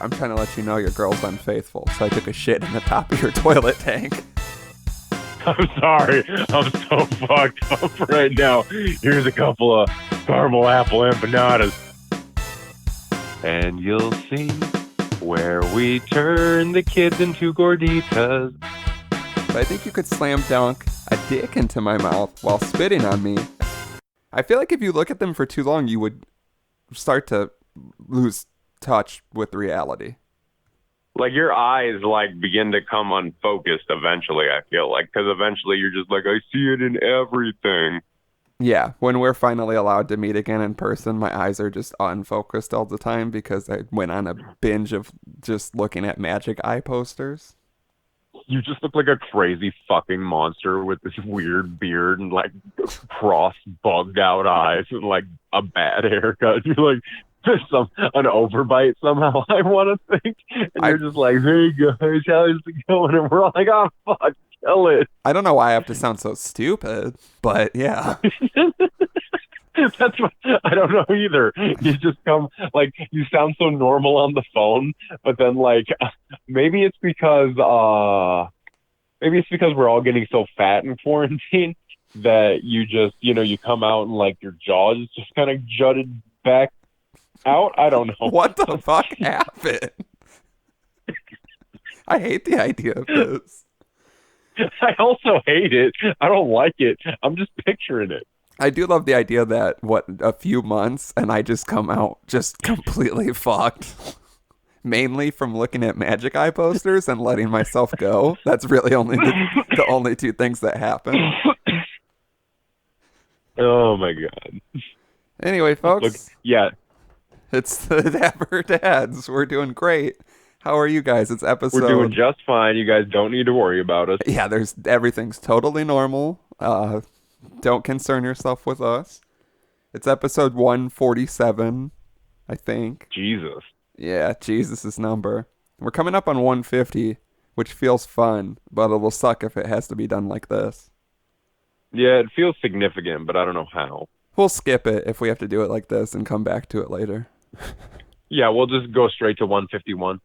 I'm trying to let you know your girl's unfaithful, so I took a shit in the top of your toilet tank. I'm sorry. I'm so fucked up right now. Here's a couple of caramel apple empanadas. And you'll see where we turn the kids into gorditas. But I think you could slam dunk a dick into my mouth while spitting on me. I feel like if you look at them for too long, you would start to lose touch with reality. Like, your eyes, like, begin to come unfocused eventually, I feel like. Because eventually you're just like, I see it in everything. Yeah, when we're finally allowed to meet again in person, my eyes are just unfocused all the time because I went on a binge of just looking at magic eye posters. You just look like a crazy fucking monster with this weird beard and, like, cross bugged out eyes and, like, a bad haircut. You're like, an overbite somehow, I want to think. And you're just like, hey guys, how's it going? And we're all like, oh fuck, kill it. I don't know why I have to sound so stupid, but yeah. That's what, I don't know either. You just come, like, you sound so normal on the phone, but then, like, maybe it's because we're all getting so fat in quarantine that you just, you come out and, like, your jaw is just kind of jutted back out. I don't know. What the fuck happened? I hate the idea of this. I also hate it. I don't like it. I'm just picturing it. I do love the idea that, a few months and I just come out just completely fucked. Mainly from looking at magic eye posters and letting myself go. That's really only the only two things that happen. Oh my god. Anyway, folks. Look, yeah. It's the Dapper Dads. We're doing great. How are you guys? It's episode... We're doing just fine. You guys don't need to worry about us. Yeah, everything's totally normal. Don't concern yourself with us. It's episode 147, I think. Jesus. Yeah, Jesus' number. We're coming up on 150, which feels fun, but it'll suck if it has to be done like this. Yeah, it feels significant, but I don't know how. We'll skip it if we have to do it like this and come back to it later. Yeah, we'll just go straight to 151.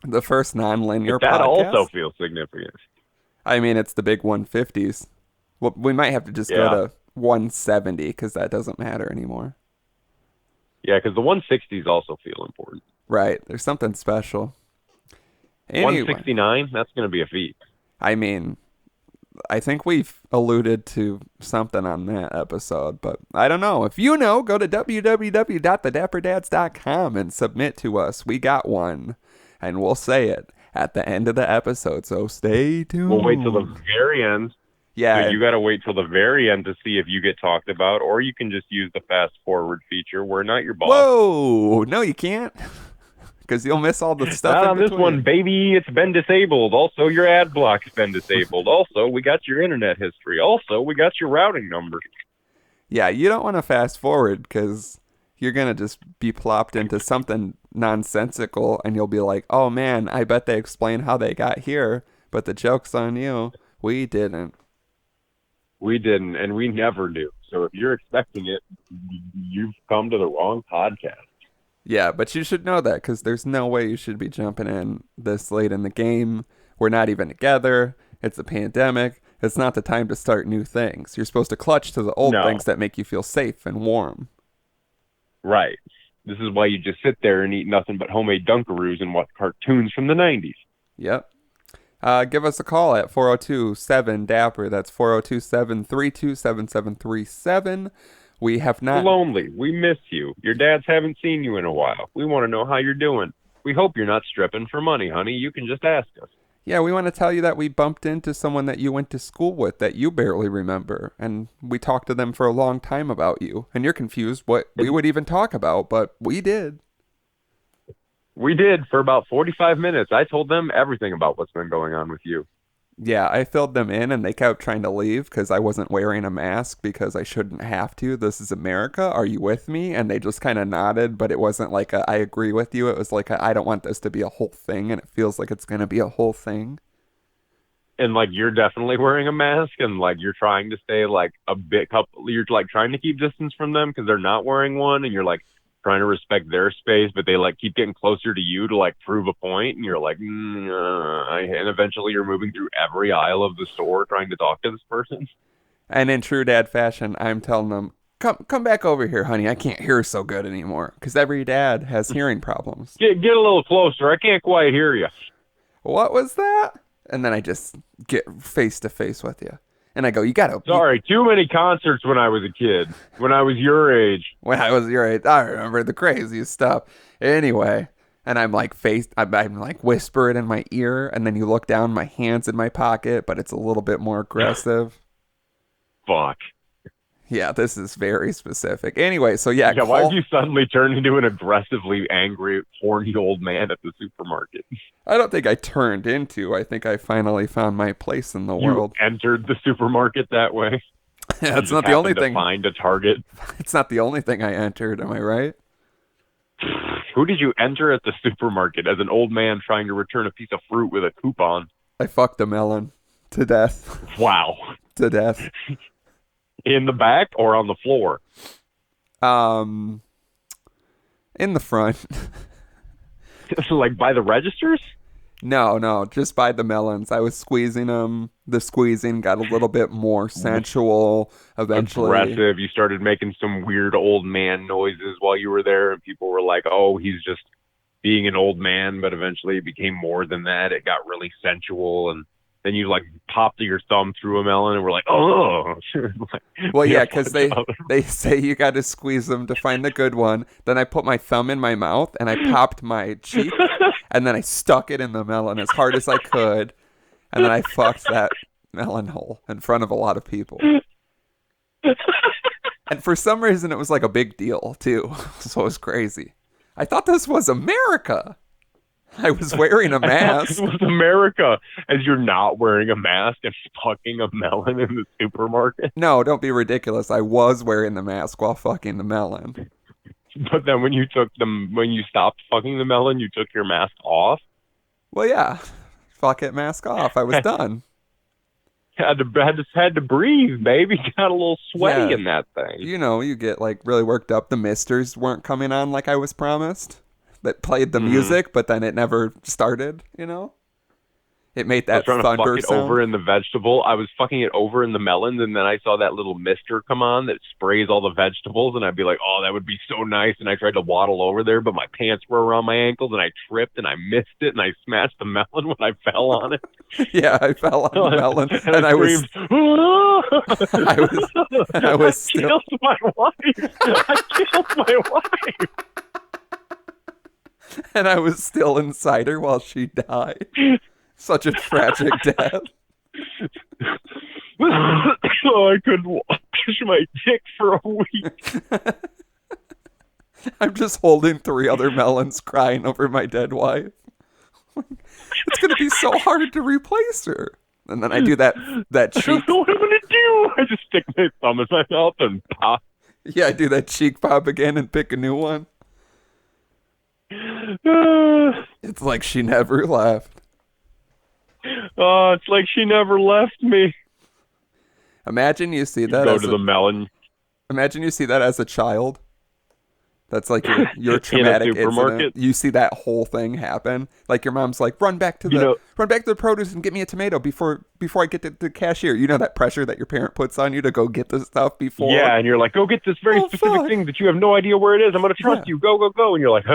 The first non-linear but that podcast. Also feels significant. I mean, it's the big 150s. Well, we might have to just go to 170 because that doesn't matter anymore. Yeah, because the 160s also feel important. Right. There's something special. Anyway, 169? That's going to be a feat. I mean, I think we've alluded to something on that episode, but I don't know. If you know, go to www.thedapperdads.com and submit to us. We got one, and we'll say it at the end of the episode, so stay tuned. We'll wait till the very end. Yeah. So you got to wait till the very end to see if you get talked about, or you can just use the fast forward feature. We're not your boss. Whoa! No, you can't. Because you'll miss all the stuff. Not on this one, baby. It's been disabled. Also, your ad block's been disabled. Also, we got your internet history. Also, we got your routing number. Yeah, you don't want to fast forward because you're going to just be plopped into something nonsensical and you'll be like, oh man, I bet they explain how they got here, but the joke's on you. We didn't. We didn't, and we never do. So if you're expecting it, you've come to the wrong podcast. Yeah, but you should know that because there's no way you should be jumping in this late in the game. We're not even together. It's a pandemic. It's not the time to start new things. You're supposed to clutch to the old things that make you feel safe and warm. Right. This is why you just sit there and eat nothing but homemade Dunkaroos and watch cartoons from the 90s. Yep. Give us a call at 402-7-DAPPER. That's 402-732-7737. We have not... We're lonely. We miss you. Your dads haven't seen you in a while. We want to know how you're doing. We hope you're not stripping for money, honey. You can just ask us. Yeah, we want to tell you that we bumped into someone that you went to school with that you barely remember. And we talked to them for a long time about you. And you're confused what we would even talk about, but we did. We did for about 45 minutes. I told them everything about what's been going on with you. Yeah, I filled them in and they kept trying to leave because I wasn't wearing a mask because I shouldn't have to. This is America. Are you with me? And they just kind of nodded, but it wasn't like I agree with you. It was like I don't want this to be a whole thing, and it feels like it's going to be a whole thing. And like you're definitely wearing a mask, and like you're trying to stay like you're like trying to keep distance from them because they're not wearing one, and you're like trying to respect their space, but they like keep getting closer to you to like prove a point, and you're like, and eventually you're moving through every aisle of the store trying to talk to this person. And in true dad fashion, I'm telling them, come back over here, honey. I can't hear so good anymore. Because every dad has hearing problems. Get a little closer. I can't quite hear you. What was that? And then I just get face to face with you. And I go, you gotta... Sorry, too many concerts when I was a kid. When I was your age. When I was your age, I remember the craziest stuff. Anyway, and I'm like I'm like whisper it in my ear, and then you look down, my hand's in my pocket, but it's a little bit more aggressive. Fuck. Yeah, this is very specific. Anyway, so yeah. Why did you suddenly turn into an aggressively angry, horny old man at the supermarket? I don't think I turned into. I think I finally found my place in the world. You entered the supermarket that way? Yeah, it's not the only thing. Find a target? It's not the only thing I entered, am I right? Who did you enter at the supermarket as an old man trying to return a piece of fruit with a coupon? I fucked a melon to death. Wow. To death. In the back or on the floor? In the front. Like by the registers? No, just by the melons. I was squeezing them. The squeezing got a little bit more sensual eventually. Aggressive. You started making some weird old man noises while you were there, and people were like, oh, he's just being an old man, but eventually it became more than that. It got really sensual, and then you like popped your thumb through a melon and we're like, oh. Well, yeah, because they say you got to squeeze them to find the good one. Then I put my thumb in my mouth and I popped my cheek and then I stuck it in the melon as hard as I could. And then I fucked that melon hole in front of a lot of people. And for some reason, it was like a big deal, too. So it was crazy. I thought this was America. I was wearing a mask. It was America, as you're not wearing a mask and fucking a melon in the supermarket. No, don't be ridiculous. I was wearing the mask while fucking the melon. But then when you stopped fucking the melon, you took your mask off? Well, yeah. Fuck it, mask off. I was done. Had to breathe, baby. Got a little sweaty in that thing. You know, you get like really worked up. The misters weren't coming on like I was promised. That played the music, but then it never started, you know? It made that thunder sound. I was trying to fuck it over in the vegetable. I was fucking it over in the melons, and then I saw that little mister come on that sprays all the vegetables, and I'd be like, oh, that would be so nice. And I tried to waddle over there, but my pants were around my ankles, and I tripped, and I missed it, and I smashed the melon when I fell on it. Yeah, I fell on the melon, and I screamed, I was still... killed my wife. I killed my wife. And I was still inside her while she died. Such a tragic death. Oh, I couldn't wash my dick for a week. I'm just holding 3 other melons crying over my dead wife. It's going to be so hard to replace her. And then I do that cheek. I don't know what I'm going to do. I just stick my thumb in my mouth and pop. Yeah, I do that cheek pop again and pick a new one. It's like she never left. Oh, it's like she never left me. Imagine you see that. Go to the melon. Imagine you see that as a child. That's like your traumatic incident. You see that whole thing happen. Like your mom's like, run back to the produce and get me a tomato before I get to the cashier. You know that pressure that your parent puts on you to go get the stuff before. Yeah, and you're like, go get this very specific thing that you have no idea where it is. I'm gonna trust you. Go. And you're like,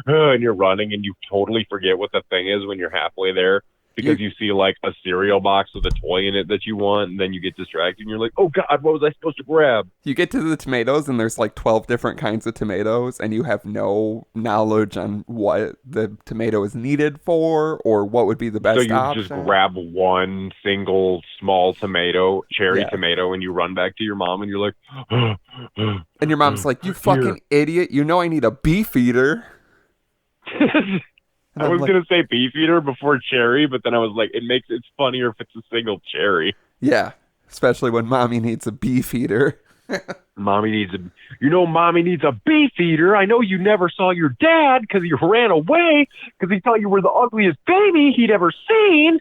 and you're running, and you totally forget what the thing is when you're halfway there. Because you see like a cereal box with a toy in it that you want, and then you get distracted and you're like, oh God, what was I supposed to grab? You get to the tomatoes and there's like 12 different kinds of tomatoes and you have no knowledge on what the tomato is needed for or what would be the best option. So you just grab one single small tomato, cherry tomato, and you run back to your mom and you're like, and your mom's like, you fucking idiot, you know I need a beef eater. I was going to say beef eater before cherry, but then I was like, it's funnier if it's a single cherry. Yeah, especially when mommy needs a beef eater. Mommy needs a beef eater. I know you never saw your dad because he ran away because he thought you were the ugliest baby he'd ever seen.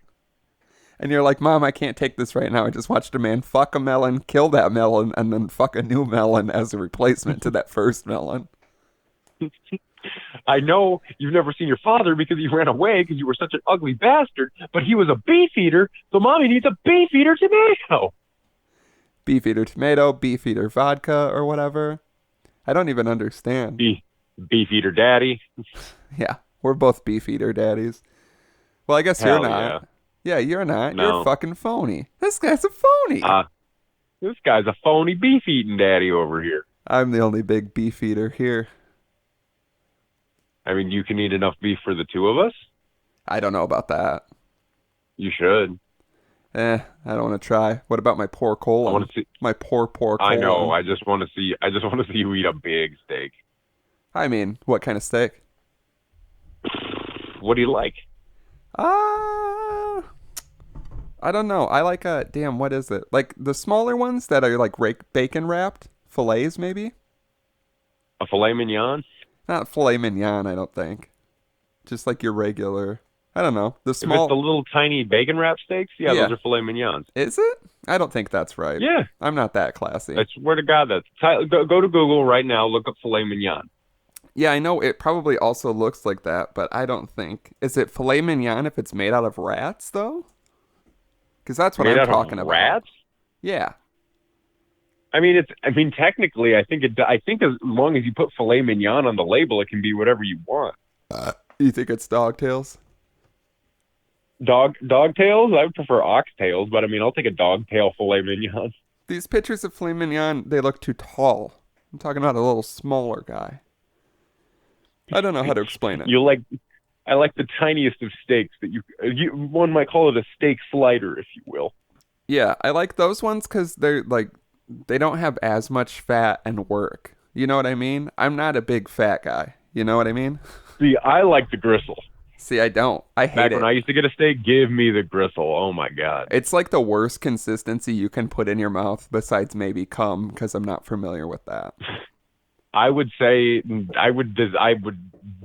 And you're like, Mom, I can't take this right now. I just watched a man fuck a melon, kill that melon, and then fuck a new melon as a replacement to that first melon. I know you've never seen your father because he ran away because you were such an ugly bastard, but he was a beef eater, so mommy needs a beef eater tomato. Beef eater tomato, beef eater vodka, or whatever. I don't even understand. Beef, beef eater daddy. Yeah, we're both beef eater daddies. Well, I guess you're Hell yeah. not. Yeah, you're not. You're a No. fucking phony. This guy's a phony. Uh, this guy's a phony beef eating daddy over here. I'm the only big beef eater here. I mean, you can eat enough beef for the two of us. I don't know about that. You should. I don't want to try. What about my poor colon? I want to see. My poor colon. I know. I just want to see. I just want to see you eat a big steak. I mean, what kind of steak? What do you like? I don't know. I like damn, what is it? Like the smaller ones that are like bacon wrapped? Fillets, maybe? A filet mignon? Not filet mignon, I don't think. Just like your regular. I don't know. The If it's small. the little tiny bacon wrap steaks, yeah, Yeah. those are filet mignons. Is it? I don't think that's right. Yeah. I'm not that classy. I swear to God, go to Google right now. Look up filet mignon. Yeah, I know it probably also looks like that, but I don't think. Is it filet mignon if it's made out of rats, though? Because that's what Made I'm out of talking about. rats? Yeah. I mean, technically, I think as long as you put filet mignon on the label, it can be whatever you want. You think it's dog tails? Dog tails? I would prefer ox tails, but I mean, I'll take a dog tail filet mignon. These pictures of filet mignon, they look too tall. I'm talking about a little smaller guy. I don't know how to explain it. I like the tiniest of steaks that one might call it a steak slider, if you will. Yeah, I like those ones because they're like, they don't have as much fat and work. You know what I mean? I'm not a big fat guy. You know what I mean? See, I like the gristle. See, I don't. I hate Back it. when I used to get a steak, give me the gristle. Oh my God. It's like the worst consistency you can put in your mouth besides maybe cum because I'm not familiar with that. I would say I would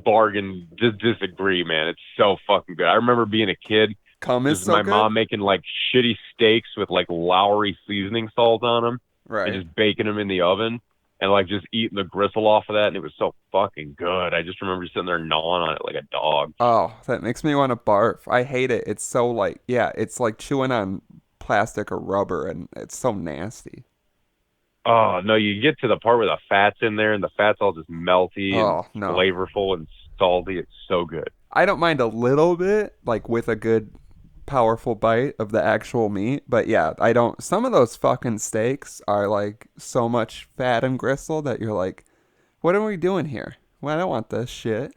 bargain disagree, man. It's so fucking good. I remember being a kid, Cum is just so my good? mom making like shitty steaks with like Lowry seasoning salt on them, Right. and just baking them in the oven, and like just eating the gristle off of that, and it was so fucking good. I just remember sitting there gnawing on it like a dog. Oh, that makes me want to barf. I hate it. It's so like, yeah, it's like chewing on plastic or rubber and it's so nasty. Oh no, you get to the part where the fat's in there, and the fat's all just melty Oh, and no. flavorful and salty. It's so good. I don't mind a little bit, like with a good powerful bite of the actual meat, but yeah, I don't. Some of those fucking steaks are like so much fat and gristle that you're like, what are we doing here? Well, I don't want this shit.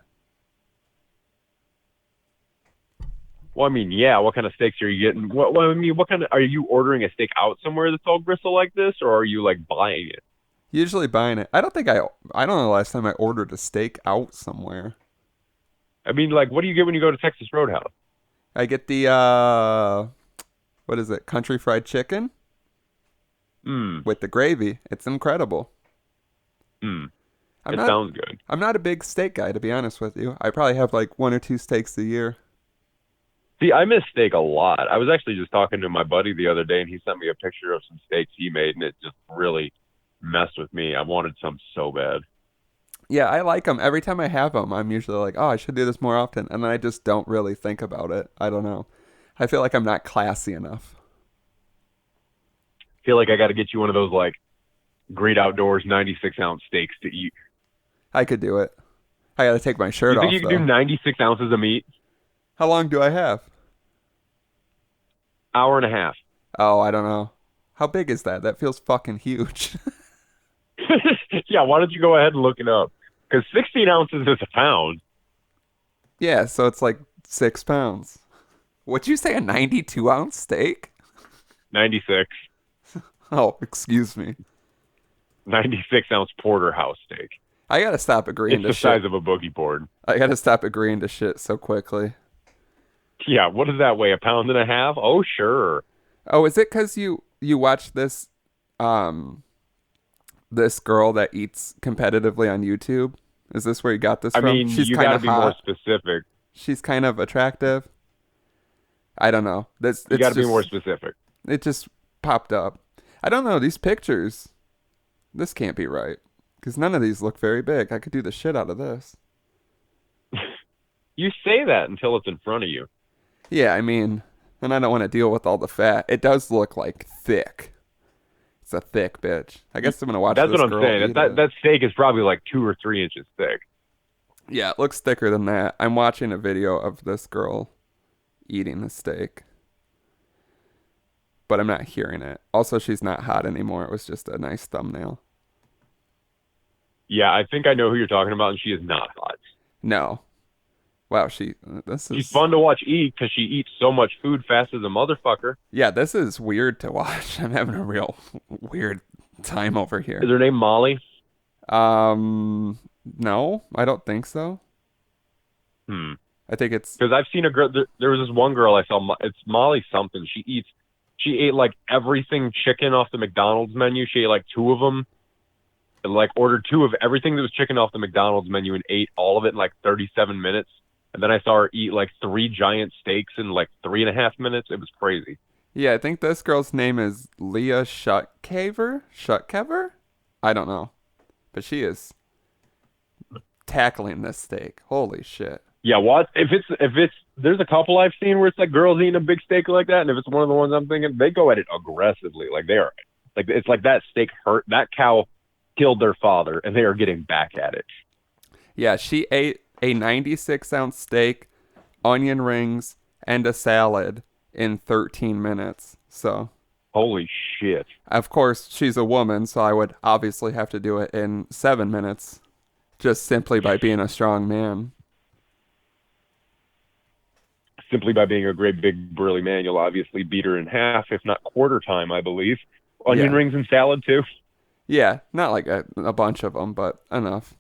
Well, I mean, yeah. What kind of steaks are you getting? What kind of are you ordering a steak out somewhere that's all gristle like this, or are you like buying it? Usually buying it. I don't know the last time I ordered a steak out somewhere. I mean, like, what do you get when you go to Texas Roadhouse? I get the what is it? Country fried chicken Mm, with the gravy. It's incredible. mm. I'm It not sounds good. I'm not a big steak guy, to be honest with you. I probably have like 1 or 2 steaks a year. See, I miss steak a lot. I was actually just talking to my buddy the other day, and he sent me a picture of some steaks he made, and it just really messed with me. I wanted some so bad. Yeah, I like them. Every time I have them, I'm usually like, oh, I should do this more often. And then I just don't really think about it. I don't know. I feel like I'm not classy enough. Feel like I got to get you one of those like Great Outdoors 96-ounce steaks to eat. I could do it. I got to take my shirt You think off, you can do though. 96 ounces of meat? How long do I have? Hour and a half. Oh, I don't know. How big is that? That feels fucking huge. Yeah, why don't you go ahead and look it up? Because 16 ounces is a pound. Yeah, so it's like 6 pounds. Would you say a 92-ounce steak? 96. Oh, excuse me. 96-ounce porterhouse steak. I gotta stop agreeing It's to the shit. size of a boogie board. I gotta stop agreeing to shit so quickly. Yeah, what does that weigh? A pound and a half? Oh, sure. Oh, is it because you watch this this girl that eats competitively on YouTube? Is this where you got this I from? mean, She's you kind got to of be more hot. specific. She's kind of attractive. I don't know. You got to be more specific. It just popped up. I don't know these pictures. This can't be right. Because none of these look very big. I could do the shit out of this. You say that until it's in front of you. Yeah, I mean, and I don't want to deal with all the fat. It does look like thick. It's a thick bitch. I guess I'm gonna watch That's this what I'm girl saying. eat That it. that steak is probably like 2 or 3 inches thick. Yeah, it looks thicker than that. I'm watching a video of this girl eating the steak, but I'm not hearing it. Also, she's not hot anymore. It was just a nice thumbnail. Yeah, I think I know who you're talking about, and she is not hot. No. Wow, this She's is, fun to watch eat because she eats so much food fast as a motherfucker. yeah, this is weird to watch. I'm having a real weird time over Is here. her name Molly? No, I don't think so. Hmm. I think it's, Because I've seen a girl. There was this one girl I saw. It's Molly something. She ate like everything chicken off the McDonald's menu. She ate like two of them. And like ordered two of everything that was chicken off the McDonald's menu and ate all of it in like 37 minutes. And then I saw her eat like 3 giant steaks in like 3.5 minutes. It was crazy. yeah, I think this girl's name is Leah Shutkever? Shutkever? I don't know. But she is tackling this steak. Holy shit. Yeah, what if it's there's a couple I've seen where it's like girls eating a big steak like that, and if it's one of the ones I'm thinking, they go at it aggressively. Like they are like it's like that steak hurt that cow killed their father and they are getting back at it. Yeah, she ate a 96-ounce steak, onion rings, and a salad in 13 minutes. So, Holy shit. of course, she's a woman, so I would obviously have to do it in 7 minutes, just simply by being a strong man. Simply by being a great big burly man, you'll obviously beat her in half, if not quarter time, I believe. Onion Yeah. rings and salad too. Yeah, not like a bunch of them, but enough.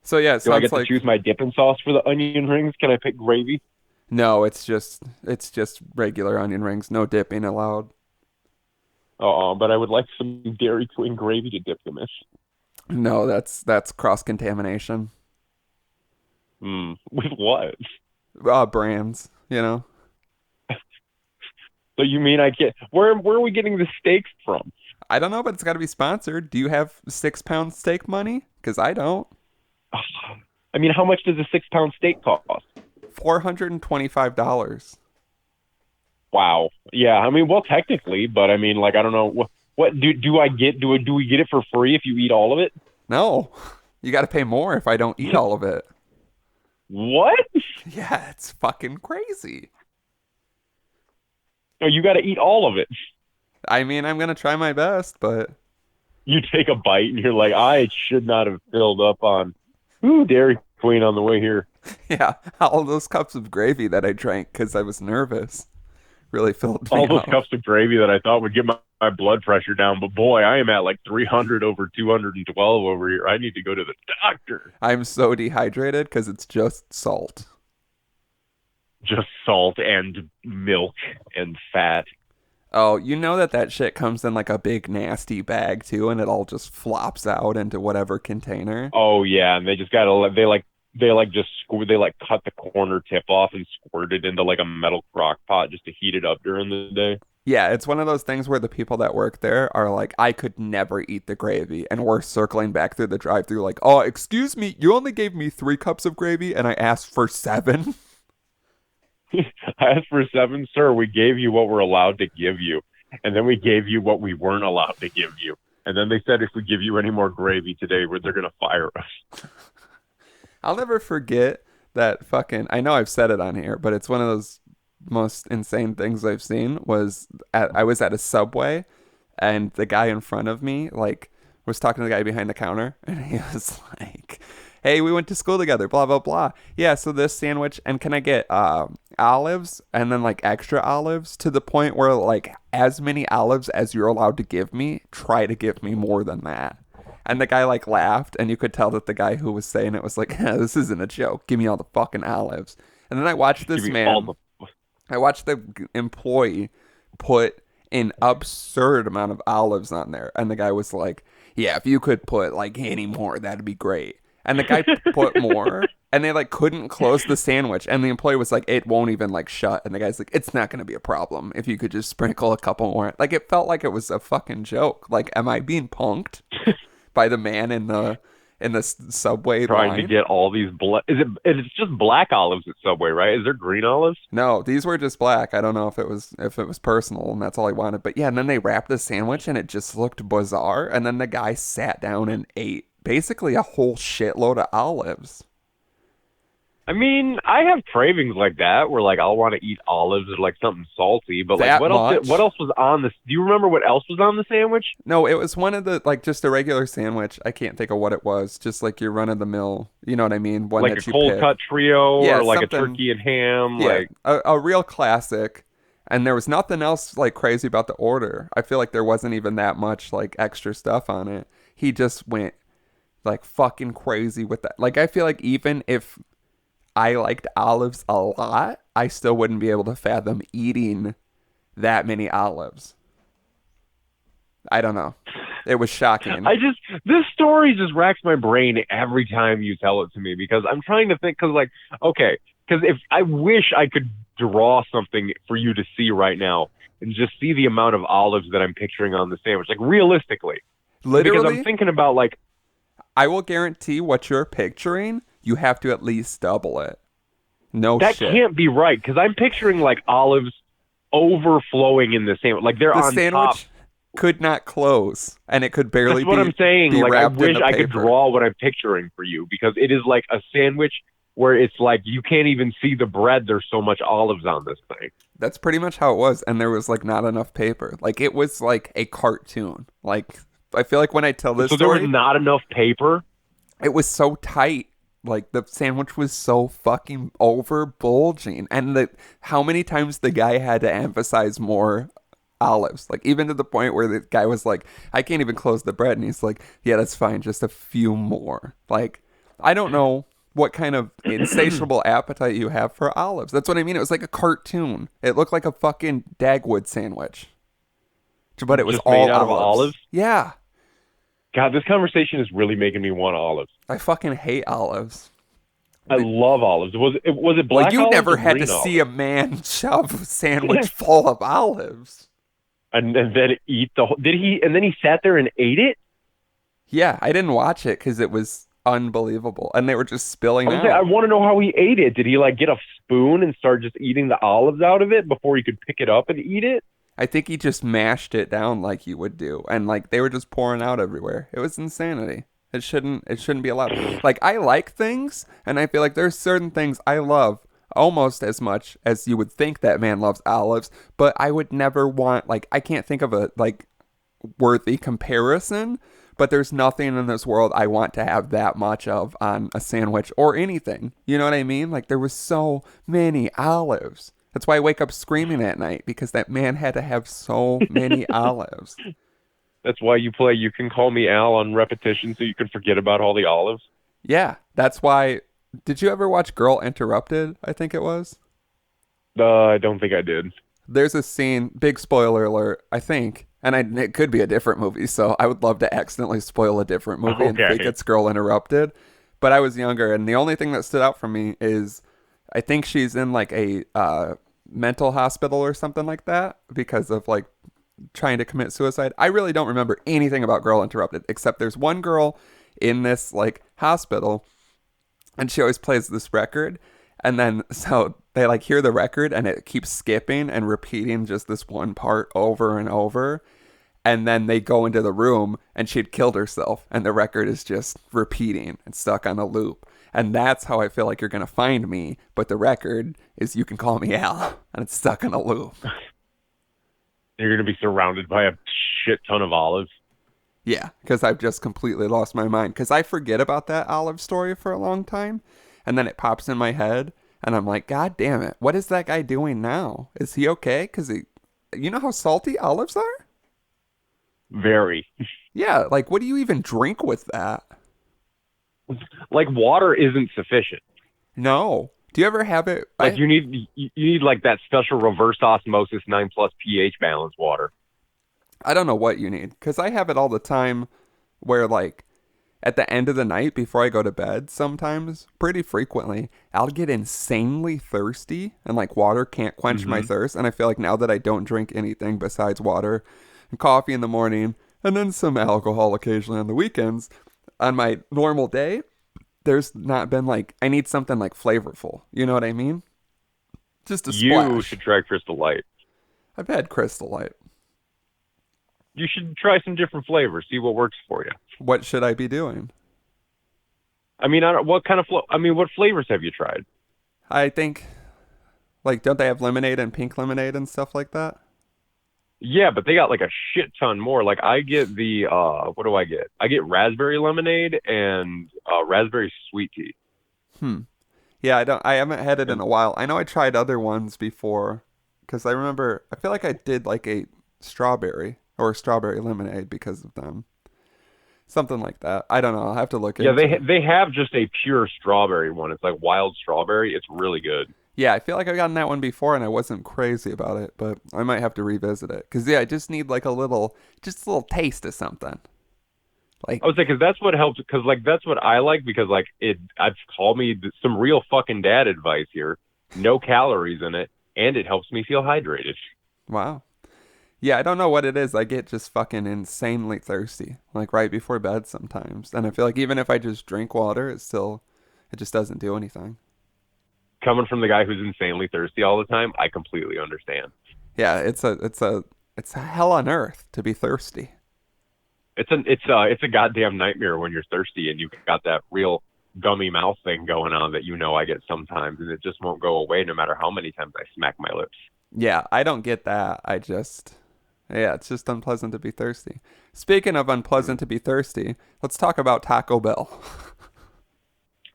So yeah, it Do I sounds get to like choose my dipping sauce for the onion rings? Can I pick gravy? no, it's just regular onion rings, no dipping allowed. But I would like some Dairy Queen gravy to dip them in. No, that's cross contamination. With what? Brands, you know. So you mean I can't? Where are we getting the steaks from? I don't know, but it's got to be sponsored. Do you have 6-pound steak money? Because I don't. I mean, how much does a 6 pound steak cost? $425. Wow. Yeah. I mean, well, technically, but I mean, like, I don't know what do I get? Do we get it for free if you eat all of it? No, you got to pay more if I don't eat all of it. What? Yeah, it's fucking crazy. No, you got to eat all of it. I mean, I'm gonna try my best, but You take a bite and you're like, I should not have filled up on Dairy Queen on the way here. yeah, all those cups of gravy that I drank because I was nervous really filled me All those up. cups of gravy that I thought would get my blood pressure down, but boy, I am at like 300 over 212 over here. I need to go to the doctor. I'm so dehydrated because it's just salt. Just salt and milk and fat. Oh, you know that shit comes in like a big nasty bag too, and it all just flops out into whatever container. Oh yeah, and they just gotta they cut the corner tip off and squirt it into like a metal crock pot just to heat it up during the day. Yeah, it's one of those things where the people that work there are like, I could never eat the gravy, and we're circling back through the drive-through like, oh, excuse me, you only gave me 3 cups of gravy, and I asked for 7. I asked for 7, sir. We gave you what we're allowed to give you, and then we gave you what we weren't allowed to give you. And then they said if we give you any more gravy today, they're gonna fire us. I'll never forget that fucking. I know I've said it on here, but it's one of those most insane things I've seen. I was at a Subway, and the guy in front of me like was talking to the guy behind the counter, and he was like, "Hey, we went to school together, blah blah blah. Yeah, so this sandwich, and can I get olives and then like extra olives to the point where like as many olives as you're allowed to give me, try to give me more than that." And the guy like laughed, and you could tell that the guy who was saying it was like, "This isn't a joke. Give me all the fucking olives." And then I watched this man. I watched the employee put an absurd amount of olives on there, and the guy was like, "Yeah, if you could put like any more, that'd be great." And the guy put more, and they like couldn't close the sandwich, and the employee was like, "It won't even like shut." And the guy's like, "It's not gonna be a problem if you could just sprinkle a couple more." Like it felt like it was a fucking joke. Like, am I being punked? by the man in the subway Trying to line. get all these it's just black olives at Subway, right? Is there green olives? No, these were just black. I don't know if it was personal and that's all he wanted. But yeah, and then they wrapped the sandwich and it just looked bizarre. And then the guy sat down and ate basically a whole shitload of olives. I mean, I have cravings like that where like I'll want to eat olives or like something salty, but like That much? what else was on this? Do you remember what else was on the sandwich? No, it was one of the like just a regular sandwich. I can't think of what it was. Just like your run of the mill. You know what I mean? One Like that a you cold pick. cut trio Yeah, or like a something. turkey and ham, Yeah, like a real classic. And there was nothing else like crazy about the order. I feel like there wasn't even that much like extra stuff on it. He just went like fucking crazy with that. Like I feel like even if I liked olives a lot, I still wouldn't be able to fathom eating that many olives. I don't know. It was shocking. this story just racks my brain every time you tell it to me because I'm trying to think because like okay, because if I wish I could draw something for you to see right now and just see the amount of olives that I'm picturing on the sandwich, like realistically, because I'm Literally, thinking about like I will guarantee what you're picturing, you have to at least double it. No that shit. can't be right because I'm picturing like olives overflowing in the sandwich, like they're The on top. sandwich could not close, and it could barely That's what I'm saying. be Like I wrapped in wish the I could paper. draw what I'm picturing for you because it is like a sandwich where it's like you can't even see the bread. There's so much olives on this thing. That's pretty much how it was, and there was like not enough paper. Like it was like a cartoon. Like I feel like when I tell this So there was story, not enough paper. it was so tight. Like the sandwich was so fucking over bulging, and how many times the guy had to emphasize more olives, like even to the point where the guy was like, "I can't even close the bread," and he's like, "Yeah, that's fine, just a few more." Like I don't know what kind of insatiable appetite you have for olives. That's what I mean. It was like a cartoon. It looked like a fucking Dagwood sandwich, but it was Just all made out of olives? Yeah, God, this conversation is really making me want olives. I fucking hate olives. I love olives. Was it Well, black you olives never or had to green see a olives? man shove a sandwich full of olives. And then eat the whole, did he? And then he sat there and ate it. Yeah, I didn't watch it because it was unbelievable, and they were just spilling I out. want to know how he ate it. Did he like get a spoon and start just eating the olives out of it before he could pick it up and eat it? I think he just mashed it down like you would do, and like they were just pouring out everywhere. It was insanity. It shouldn't be allowed. Like I like things, and I feel like there's certain things I love almost as much as you would think that man loves olives, but I would never want like I can't think of a like worthy comparison, but there's nothing in this world I want to have that much of on a sandwich or anything. You know what I mean? Like there was so many olives. That's why I wake up screaming at night because that man had to have so many olives. That's why you play You Can Call Me Al on repetition so you can forget about all the olives. Yeah, that's why. Did you ever watch Girl Interrupted? I think it was. I don't think I did. There's a scene, big spoiler alert, I think, and it could be a different movie, so I would love to accidentally spoil a different movie and think Okay. it's Girl Interrupted. But I was younger, and the only thing that stood out for me is I think she's in like a mental hospital or something like that because of like trying to commit suicide. I really don't remember anything about Girl Interrupted, except there's one girl in this like hospital, and she always plays this record, and then so they like hear the record and it keeps skipping and repeating just this one part over and over, and then they go into the room and she'd killed herself and the record is just repeating and stuck on a loop. And that's how I feel like you're gonna find me, but the record is You Can Call Me Al and it's stuck on a loop. You're going to be surrounded by a shit ton of olives. Yeah, because I've just completely lost my mind. Because I forget about that olive story for a long time, and then it pops in my head, and I'm like, God damn it, what is that guy doing now? Is he okay? Because you know how salty olives are? Very. Yeah, like what do you even drink with that? Like water isn't sufficient. No. Do you ever have it? Like you need like that special reverse osmosis 9+ pH balance water. I don't know what you need, because I have it all the time where like at the end of the night before I go to bed sometimes, pretty frequently, I'll get insanely thirsty and like water can't quench my thirst. And I feel like now that I don't drink anything besides water and coffee in the morning and then some alcohol occasionally on the weekends. On my normal day, there's not been like I need something like flavorful. You know what I mean? Just a You splash. should try Crystal Light. I've had Crystal Light. You should try some different flavors, see what works for you. What should I be doing? I mean, I don't, what kind of I mean, what flavors have you tried? I think like don't they have lemonade and pink lemonade and stuff like that? Yeah, but they got like a shit ton more. Like I get the what do I get? I get raspberry lemonade and raspberry sweet tea. Hmm. Yeah, I haven't had it in And a while. I know I tried other ones before because I remember I feel like I did like a strawberry or strawberry lemonade because of them. Something like that. I don't know. I'll have to look yeah, into it. they have just a pure strawberry one. It's like wild strawberry. It's really good. Yeah, I feel like I've gotten that one before and I wasn't crazy about it, but I might have to revisit it. Cause yeah, I just need like just a little taste of something. I Like, would say because that's what helps. Because like that's what I like because like it. I've called me some real fucking dad advice here. No calories in it, and it helps me feel hydrated. wow. Yeah, I don't know what it is. I get just fucking insanely thirsty, like right before bed sometimes. And I feel like even if I just drink water, it just doesn't do anything. Coming from the guy who's insanely thirsty all the time, I completely understand. Yeah, it's a hell on earth to be thirsty. It's a goddamn nightmare when you're thirsty and you've got that real gummy mouth thing going on that you know I get sometimes, and it just won't go away no matter how many times I smack my lips. Yeah, I don't get that. Yeah, it's just unpleasant to be thirsty. Speaking of unpleasant to be thirsty, let's talk about Taco Bell.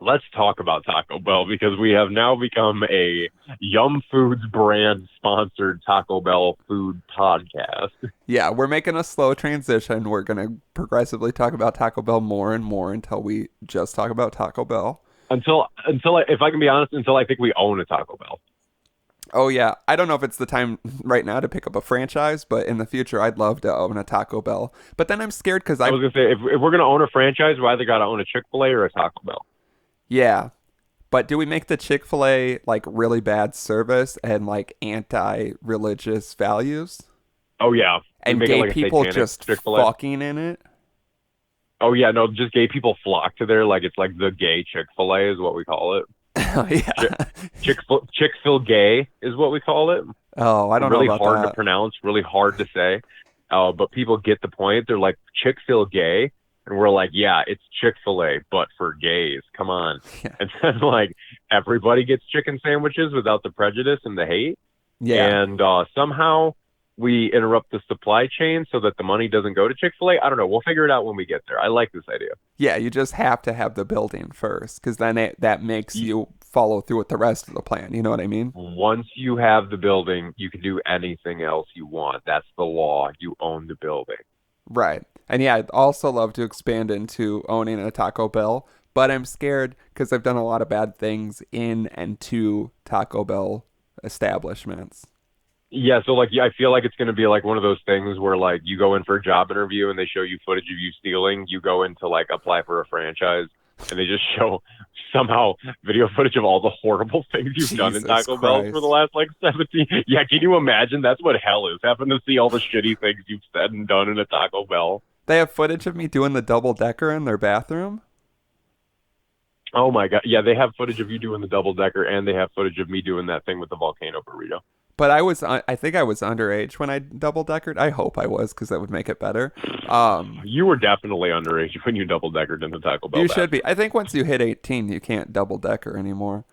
Let's talk about Taco Bell because we have now become a Yum Foods brand sponsored Taco Bell food podcast. Yeah, we're making a slow transition. We're going to progressively talk about Taco Bell more and more until we just talk about Taco Bell. If I can be honest, until I think we own a Taco Bell. Oh, yeah. I don't know if it's the time right now to pick up a franchise, but in the future, I'd love to own a Taco Bell. But then I'm scared because I was going to say, if we're going to own a franchise, we either got to own a Chick-fil-A or a Taco Bell. Yeah. But do we make the Chick-fil-A like really bad service and like anti-religious values? Oh, yeah. We And make it gay like a people satanic just Chick-fil-A. fucking in it? Oh, yeah. No, just gay people flock to there. Like, it's like the gay Chick-fil-A is what we call it. Oh, yeah. Chick-fil gay is what we call it. Oh, I don't know Really about hard to that. pronounce, really hard to say. But people get the point. They're like, Chick-fil gay. And we're like, yeah, it's Chick-fil-A, but for gays. Come on. Yeah. And then, like, everybody gets chicken sandwiches without the prejudice and the hate. Yeah. And somehow we interrupt the supply chain so that the money doesn't go to Chick-fil-A. I don't know. We'll figure it out when we get there. I like this idea. Yeah, you just have to have the building first because then that makes you follow through with the rest of the plan. You know what I mean? Once you have the building, you can do anything else you want. That's the law. You own the building. Right. And yeah, I'd also love to expand into owning a Taco Bell, but I'm scared because I've done a lot of bad things in and to Taco Bell establishments. Yeah, so like, yeah, I feel like it's going to be like one of those things where like you go in for a job interview and they show you footage of you stealing. You go in to like apply for a franchise and they just show somehow video footage of all the horrible things you've done in Jesus Taco Bell Christ. for the last like 17. Yeah, can you imagine? That's what hell is, having to see all the shitty things you've said and done in a Taco Bell. They have footage of me doing the double decker in their bathroom. Oh my God. Yeah, they have footage of you doing the double decker and they have footage of me doing that thing with the volcano burrito. But I think I was underage when I double deckered. I hope I was because that would make it better. You were definitely underage when you double deckered in the Taco Bell. You should be. I think once you hit 18, you can't double decker anymore.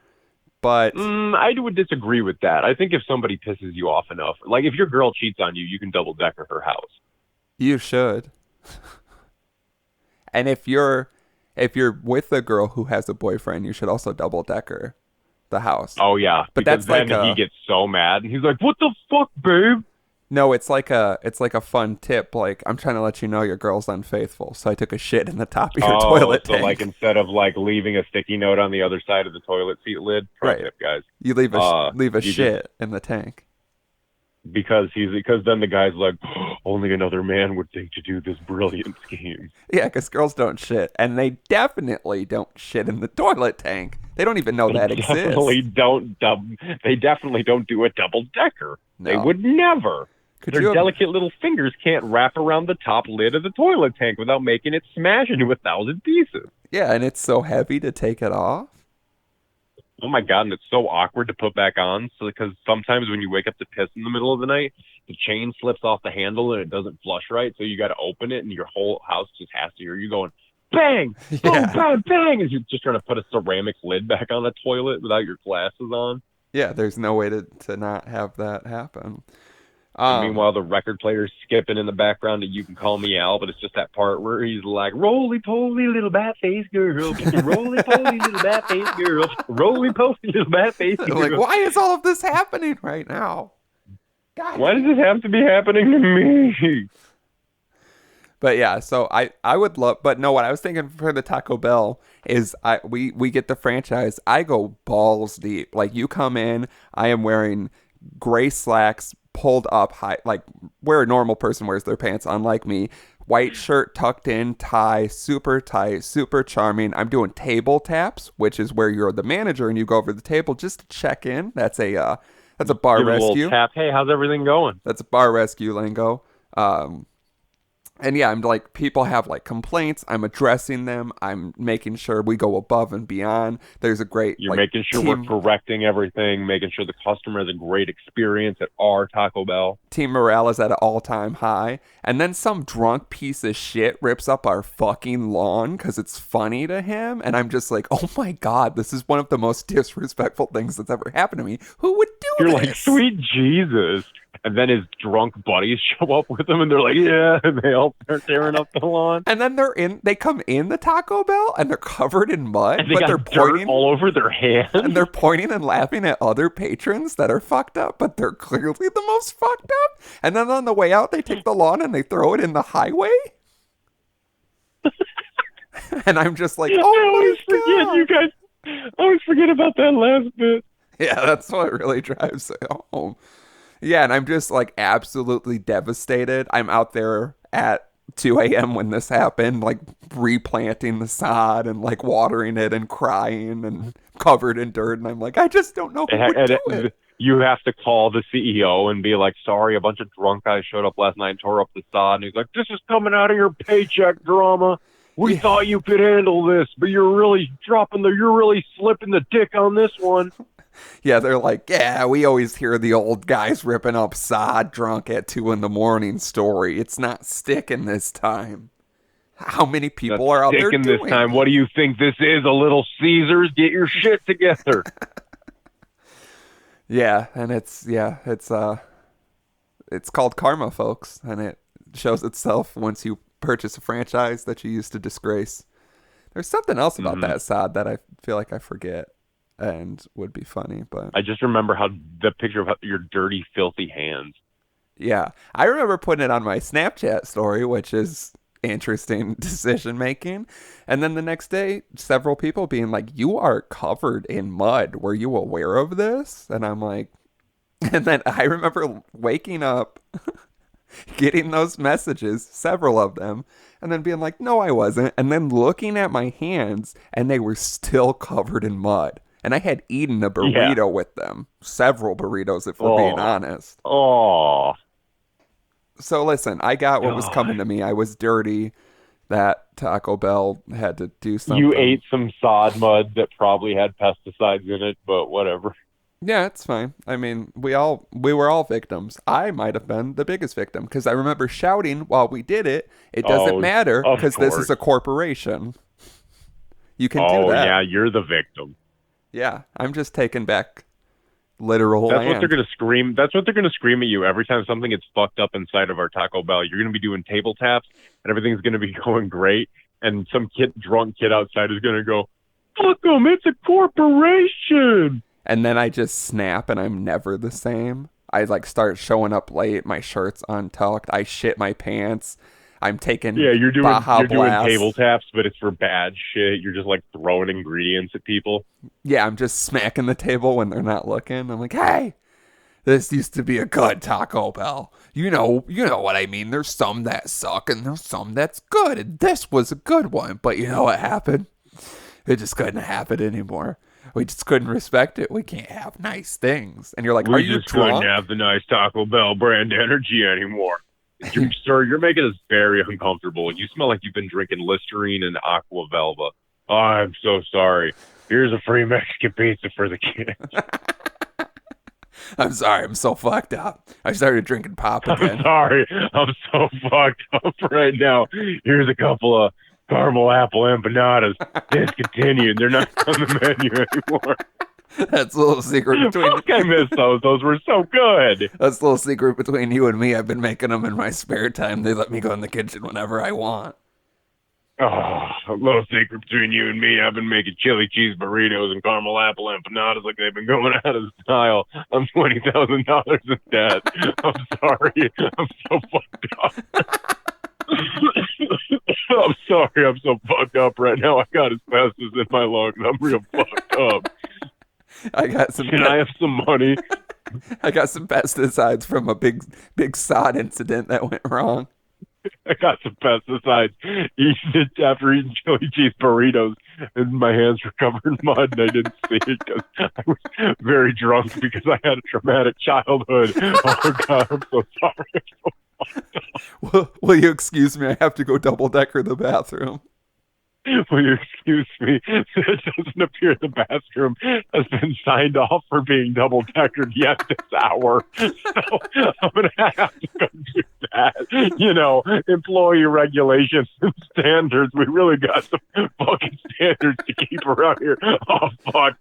But I would disagree with that. I think if somebody pisses you off enough, like if your girl cheats on you, you can double decker her house. you should. And if you're with a girl who has a boyfriend, you should also double decker the house. Oh yeah, But because that's then like he gets so mad and he's like, "What the fuck, babe?" No, it's like a fun tip. Like I'm trying to let you know your girl's unfaithful, so I took a shit in the top of your toilet so tank. like instead of like leaving a sticky note on the other side of the toilet seat lid, pro Right. tip, guys. You leave a you shit in the tank. because then the guy's like, only another man would think to do this brilliant scheme. Yeah, because girls don't shit, and they definitely don't shit in the toilet tank. They don't even know that exists. They definitely don't do a double decker. No. They would never. Could Their you? delicate little fingers can't wrap around the top lid of the toilet tank without making it smash into 1,000 pieces. Yeah, and it's so heavy to take it off. Oh my God, and it's so awkward to put back on. So because sometimes when you wake up to piss in the middle of the night, the chain slips off the handle and it doesn't flush right. So you got to open it, and your whole house just has to hear you going bang, boom, Yeah. bang, bang, as you're just trying to put a ceramic lid back on a toilet without your glasses on. Yeah, there's no way to not have that happen. And meanwhile, the record player's skipping in the background, and You Can Call Me Al, but it's just that part where he's like, roly poly little bat face girl, roly poly little bat face girl, roly poly little bat face girl. Like, why is all of this happening right now? God. Why does this have to be happening to me? But yeah, so I would love, but no, what I was thinking for the Taco Bell is we get the franchise. I go balls deep. Like, you come in, I am wearing gray slacks pulled up high, like where a normal person wears their pants, unlike me. White shirt tucked in, tie, super tight, super charming. I'm doing table taps, which is where you're the manager and you go over the table just to check in. That's a bar Give it a rescue. little tap. Hey, how's everything going? That's a bar rescue lingo. And yeah, I'm like, people have like complaints. I'm addressing them. I'm making sure we go above and beyond. There's a great, You're like, making sure we're correcting everything, making sure the customer has a great experience at our Taco Bell. team morale is at an all-time high. And then some drunk piece of shit rips up our fucking lawn because it's funny to him. And I'm just like, oh my God, this is one of the most disrespectful things that's ever happened to me. Who would do You're this? like, sweet Jesus. And then his drunk buddies show up with him, and they're like, yeah, and they all start tearing up the lawn. And then they come in the Taco Bell and they're covered in mud, And they but got they're dirt pointing all over their hands. and they're pointing and laughing at other patrons that are fucked up, but they're clearly the most fucked up. And then on the way out, they take the lawn and they throw it in the highway. And I'm just like, oh my God. You guys. I always forget about that last bit. Yeah, that's what really drives it home. Yeah, and I'm just like absolutely devastated. I'm out there at 2 a.m. when this happened, like replanting the sod and like watering it and crying and covered in dirt. And I'm like, I just don't know who would do it. You have to call the CEO and be like, sorry, a bunch of drunk guys showed up last night and tore up the sod. And he's like, this is coming out of your paycheck, drama. We thought you could handle this, but you're really slipping the dick on this one. Yeah, they're like, yeah, we always hear the old guys ripping up sod drunk at 2 a.m. story. It's not sticking this time. How many people are out there doing this time? What do you think this is? A Little Caesars? Get your shit together. Yeah, and it's called karma, folks, and it shows itself once you purchase a franchise that you used to disgrace. There's something else about that sod that I feel like I forget and would be funny, but I just remember the picture of your dirty, filthy hands. Yeah, I remember putting it on my Snapchat story, which is interesting decision making. And then the next day, several people being like, you are covered in mud. Were you aware of this? And I'm like, and then I remember waking up, getting those messages, several of them, and then being like, no, I wasn't. And then looking at my hands, and they were still covered in mud. And I had eaten a burrito with them. Several burritos, if we're being honest. Oh. So listen, I got what was coming to me. I was dirty. That Taco Bell had to do something. You ate some sod mud that probably had pesticides in it, but whatever. Yeah, it's fine. I mean, we were all victims. I might have been the biggest victim because I remember shouting while we did it. It doesn't matter because this is a corporation. You can do that. Oh yeah, you're the victim. Yeah, I'm just taking back literal land. What they're gonna scream. That's what they're gonna scream at you every time something gets fucked up inside of our Taco Bell. You're gonna be doing table taps, and everything's gonna be going great. And some drunk kid outside is gonna go, "Fuck them! It's a corporation." And then I just snap, and I'm never the same. I like start showing up late. My shirt's untucked. I shit my pants. I'm taking you're doing Blast. table taps, but it's for bad shit. You're just like throwing ingredients at people. Yeah, I'm just smacking the table when they're not looking. I'm like, hey, this used to be a good Taco Bell. You know what I mean. There's some that suck and there's some that's good. And this was a good one. But you know what happened? It just couldn't happen anymore. We just couldn't respect it. We can't have nice things. And you're like, are We you just couldn't drunk? have the nice Taco Bell brand energy anymore. Sir, you're making us very uncomfortable, and you smell like you've been drinking Listerine and Aqua Velva. Oh, I'm so sorry. Here's a free Mexican pizza for the kids. I'm sorry. I'm so fucked up. I started drinking pop again. I'm sorry. I'm so fucked up right now. Here's a couple of caramel apple empanadas. Discontinued. They're not on the menu anymore. That's a little secret between. Fuck, I miss those. Those were so good. That's a little secret between you and me. I've been making them in my spare time. They let me go in the kitchen whenever I want. Oh, a little secret between you and me. I've been making chili cheese burritos and caramel apple empanadas like they've been going out of style. I'm $20,000 in debt. I'm sorry. I'm so fucked up. I'm sorry. I'm so fucked up right now. I got asbestos in my lungs. I'm real fucked up. I got some. Can I have some money? I got some pesticides from a big sod incident that went wrong. I got some pesticides after eating chili cheese burritos, and my hands were covered in mud, and I didn't see it because I was very drunk because I had a traumatic childhood. Oh, God, I'm so sorry. Will you excuse me? I have to go double-decker the bathroom. Will you excuse me? It doesn't appear the bathroom has been signed off for being double-deckered yet this hour. So I'm going to have to go do that. You know, employee regulations and standards. We really got some fucking standards to keep around here. Oh, fuck.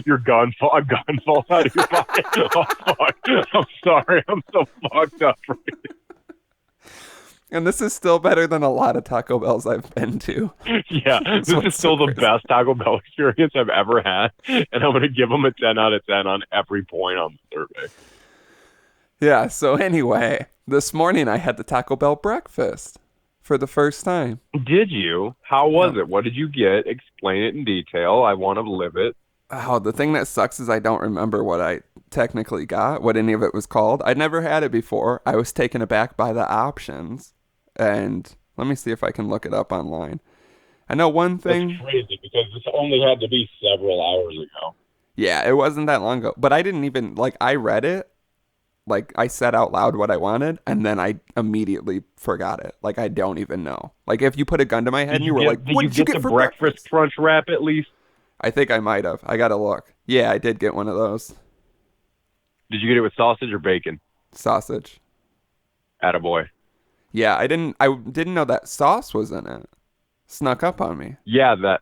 Your gun falls out of your pocket. Oh, fuck. I'm sorry. I'm so fucked up right now. And this is still better than a lot of Taco Bells I've been to. Yeah, this is still the best Taco Bell experience I've ever had. And I'm going to give them a 10 out of 10 on every point on the survey. Yeah, so anyway, this morning I had the Taco Bell breakfast for the first time. Did you? How was it? What did you get? Explain it in detail. I want to live it. Oh, the thing that sucks is I don't remember what I technically got, what any of it was called. I'd never had it before. I was taken aback by the options. And let me see if I can look it up online. I know one thing. That's crazy because this only had to be several hours ago. Yeah, it wasn't that long ago. But I didn't even, I read it. I said out loud what I wanted, and then I immediately forgot it. I don't even know. If you put a gun to my head and you were like, what did you get for breakfast? Crunch wrap at least? I think I might have. I got to look. Yeah, I did get one of those. Did you get it with sausage or bacon? Sausage. Attaboy. Yeah, I didn't know that sauce was in it. Snuck up on me. Yeah, that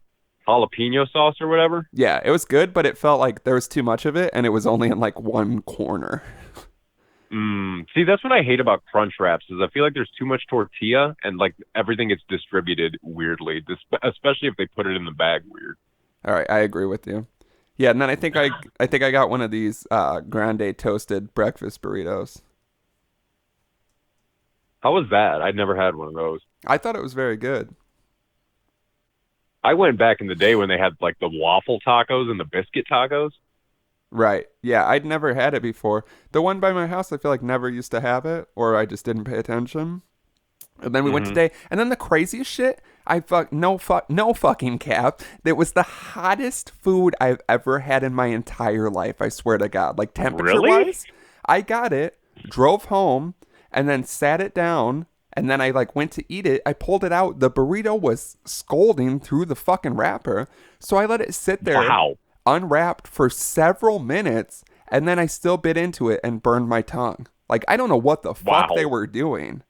jalapeno sauce or whatever. Yeah, it was good, but it felt like there was too much of it, and it was only in one corner. See, that's what I hate about crunch wraps is I feel like there's too much tortilla, and everything gets distributed weirdly, especially if they put it in the bag weird. All right, I agree with you. Yeah, and then I think I got one of these grande toasted breakfast burritos. How was that? I'd never had one of those. I thought it was very good. I went back in the day when they had the waffle tacos and the biscuit tacos. Right. Yeah, I'd never had it before. The one by my house, I feel like never used to have it, or I just didn't pay attention. And then we went today, and then the craziest shit, no fucking cap. It was the hottest food I've ever had in my entire life. I swear to God. Temperature wise, I got it, drove home, and then sat it down, and then I went to eat it. I pulled it out. The burrito was scalding through the fucking wrapper, so I let it sit there, unwrapped for several minutes, and then I still bit into it and burned my tongue. I don't know what the fuck they were doing.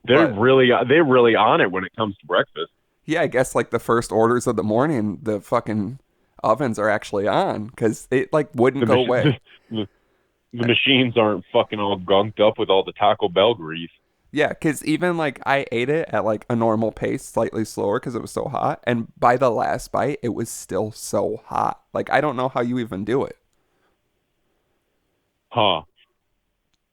They're really on it when it comes to breakfast. Yeah, I guess the first orders of the morning, the fucking ovens are actually on because it wouldn't go away. The machines aren't fucking all gunked up with all the Taco Bell grease. Yeah, because even I ate it at a normal pace, slightly slower because it was so hot. And by the last bite, it was still so hot. I don't know how you even do it. Huh.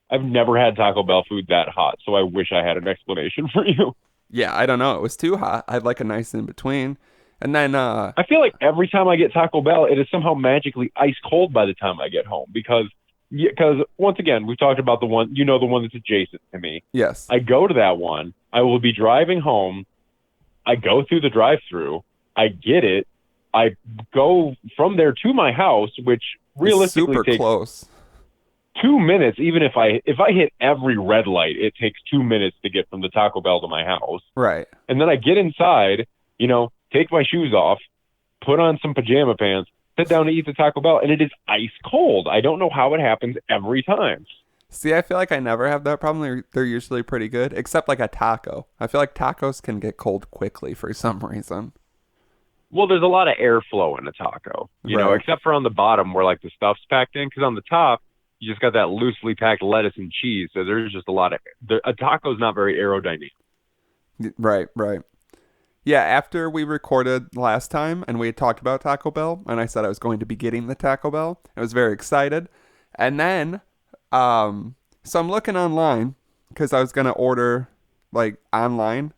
I've never had Taco Bell food that hot, so I wish I had an explanation for you. Yeah, I don't know. It was too hot. I'd like a nice in between. And then I feel like every time I get Taco Bell, it is somehow magically ice cold by the time I get home because once again, we've talked about the one that's adjacent to me. Yes. I go to that one. I will be driving home. I go through the drive-thru. I get it. I go from there to my house, which It's realistically super takes close. 2 minutes. Even if I hit every red light, it takes 2 minutes to get from the Taco Bell to my house. Right. And then I get inside, take my shoes off, put on some pajama pants, sit down to eat the Taco Bell, and it is ice cold. I don't know how it happens every time. See, I feel like I never have that problem. They're usually pretty good, except like a taco. I feel like tacos can get cold quickly for some reason. Well, there's a lot of airflow in a taco, Right. except for on the bottom where like the stuff's packed in. Because on the top, you just got that loosely packed lettuce and cheese. So there's just a taco's not very aerodynamic. Right, right. Yeah, after we recorded last time and we had talked about Taco Bell, and I said I was going to be getting the Taco Bell, I was very excited. And then, so I'm looking online because I was going to order like online.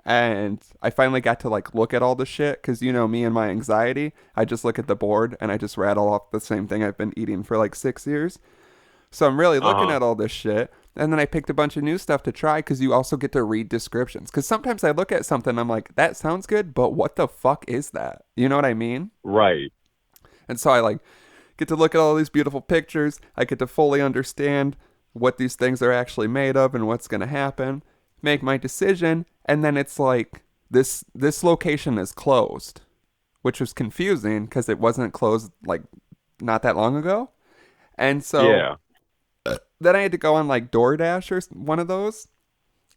And I finally got to like look at all the shit because me and my anxiety, I just look at the board and I just rattle off the same thing I've been eating for like 6 years. So I'm really looking Uh-huh. at all this shit. And then I picked a bunch of new stuff to try because you also get to read descriptions. Because sometimes I look at something, I'm like, that sounds good, but what the fuck is that? You know what I mean? Right. And so I like get to look at all these beautiful pictures. I get to fully understand what these things are actually made of and what's going to happen, make my decision, and then it's like this location is closed, which was confusing because it wasn't closed like not that long ago. And so Yeah. then I had to go on like DoorDash or one of those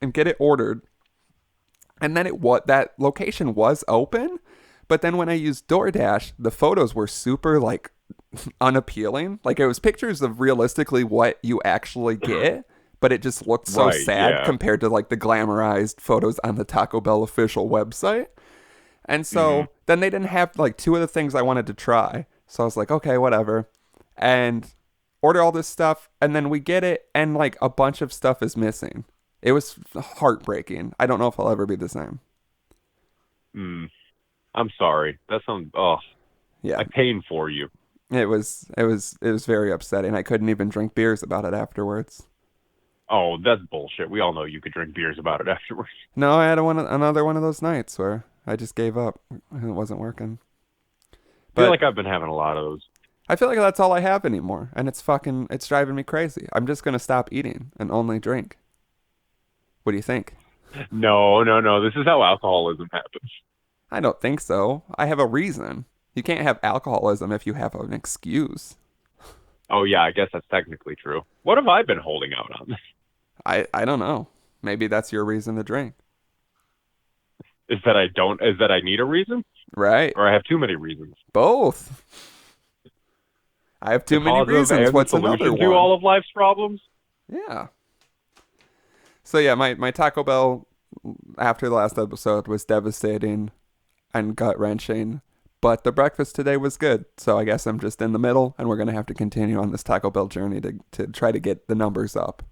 and get it ordered. And then that location was open, but then when I used DoorDash, the photos were super like unappealing. Like it was pictures of realistically what you actually get, but it just looked so Right. sad Yeah. compared to like the glamorized photos on the Taco Bell official website. And Hmm. so then they didn't have like two of the things I wanted to try. So I was like, okay, whatever. And order all this stuff. And then we get it. And like a bunch of stuff is missing. It was heartbreaking. I don't know if I'll ever be the same. Mm. I'm sorry. That sounds. Oh, Yeah. I pain for you. It was very upsetting. I couldn't even drink beers about it afterwards. Oh, that's bullshit. We all know you could drink beers about it afterwards. No, I had another one of those nights where I just gave up. It wasn't working. I feel But like I've been having a lot of those. I feel like that's all I have anymore, and it's driving me crazy. I'm just gonna stop eating and only drink. What do you think? No, no, no. This is how alcoholism happens. I don't think so. I have a reason. You can't have alcoholism if you have an excuse. Oh yeah, I guess that's technically true. What have I been holding out on? I don't know. Maybe that's your reason to drink, Is that I don't? Is that I need a reason, right? or I have too many reasons? Both. I have The too many cause of reasons. and the What's another solution to one? all of life's problems. Yeah. So yeah, my Taco Bell after the last episode was devastating and gut wrenching, but the breakfast today was good. So I guess I'm just in the middle, and we're gonna have to continue on this Taco Bell journey to try to get the numbers up.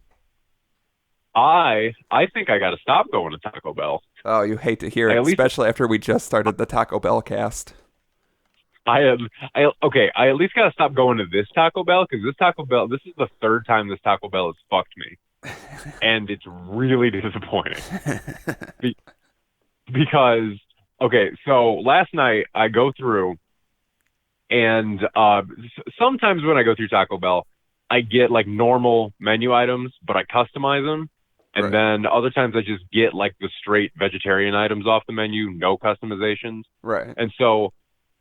I think I got to stop going to Taco Bell. Oh, you hate to hear I it, at least especially after we just started the Taco Bell cast. I at least got to stop going to this Taco Bell because this is the third time this Taco Bell has fucked me, and it's really disappointing. Be- because okay, so last night I go through and sometimes when I go through Taco Bell, I get like normal menu items, but I customize them. And Right. then other times I just get like the straight vegetarian items off the menu, no customizations. Right. And so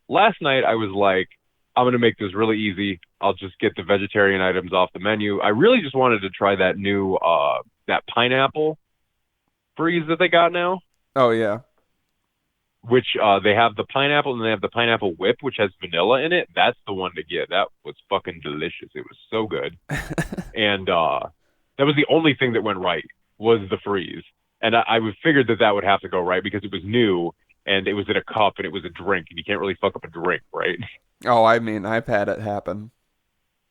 last night I was like, I'm gonna make this really easy. I'll just get the vegetarian items off the menu. I really just wanted to try that new that pineapple freeze that they got now, Oh yeah. which they have the pineapple and they have the pineapple whip, which has vanilla in it. That's the one to get. That was fucking delicious. It was so good. And that was the only thing that went right was the freeze. And I figured that would have to go right because it was new and it was in a cup and it was a drink and you can't really fuck up a drink, right? Oh, I mean, I've had it happen.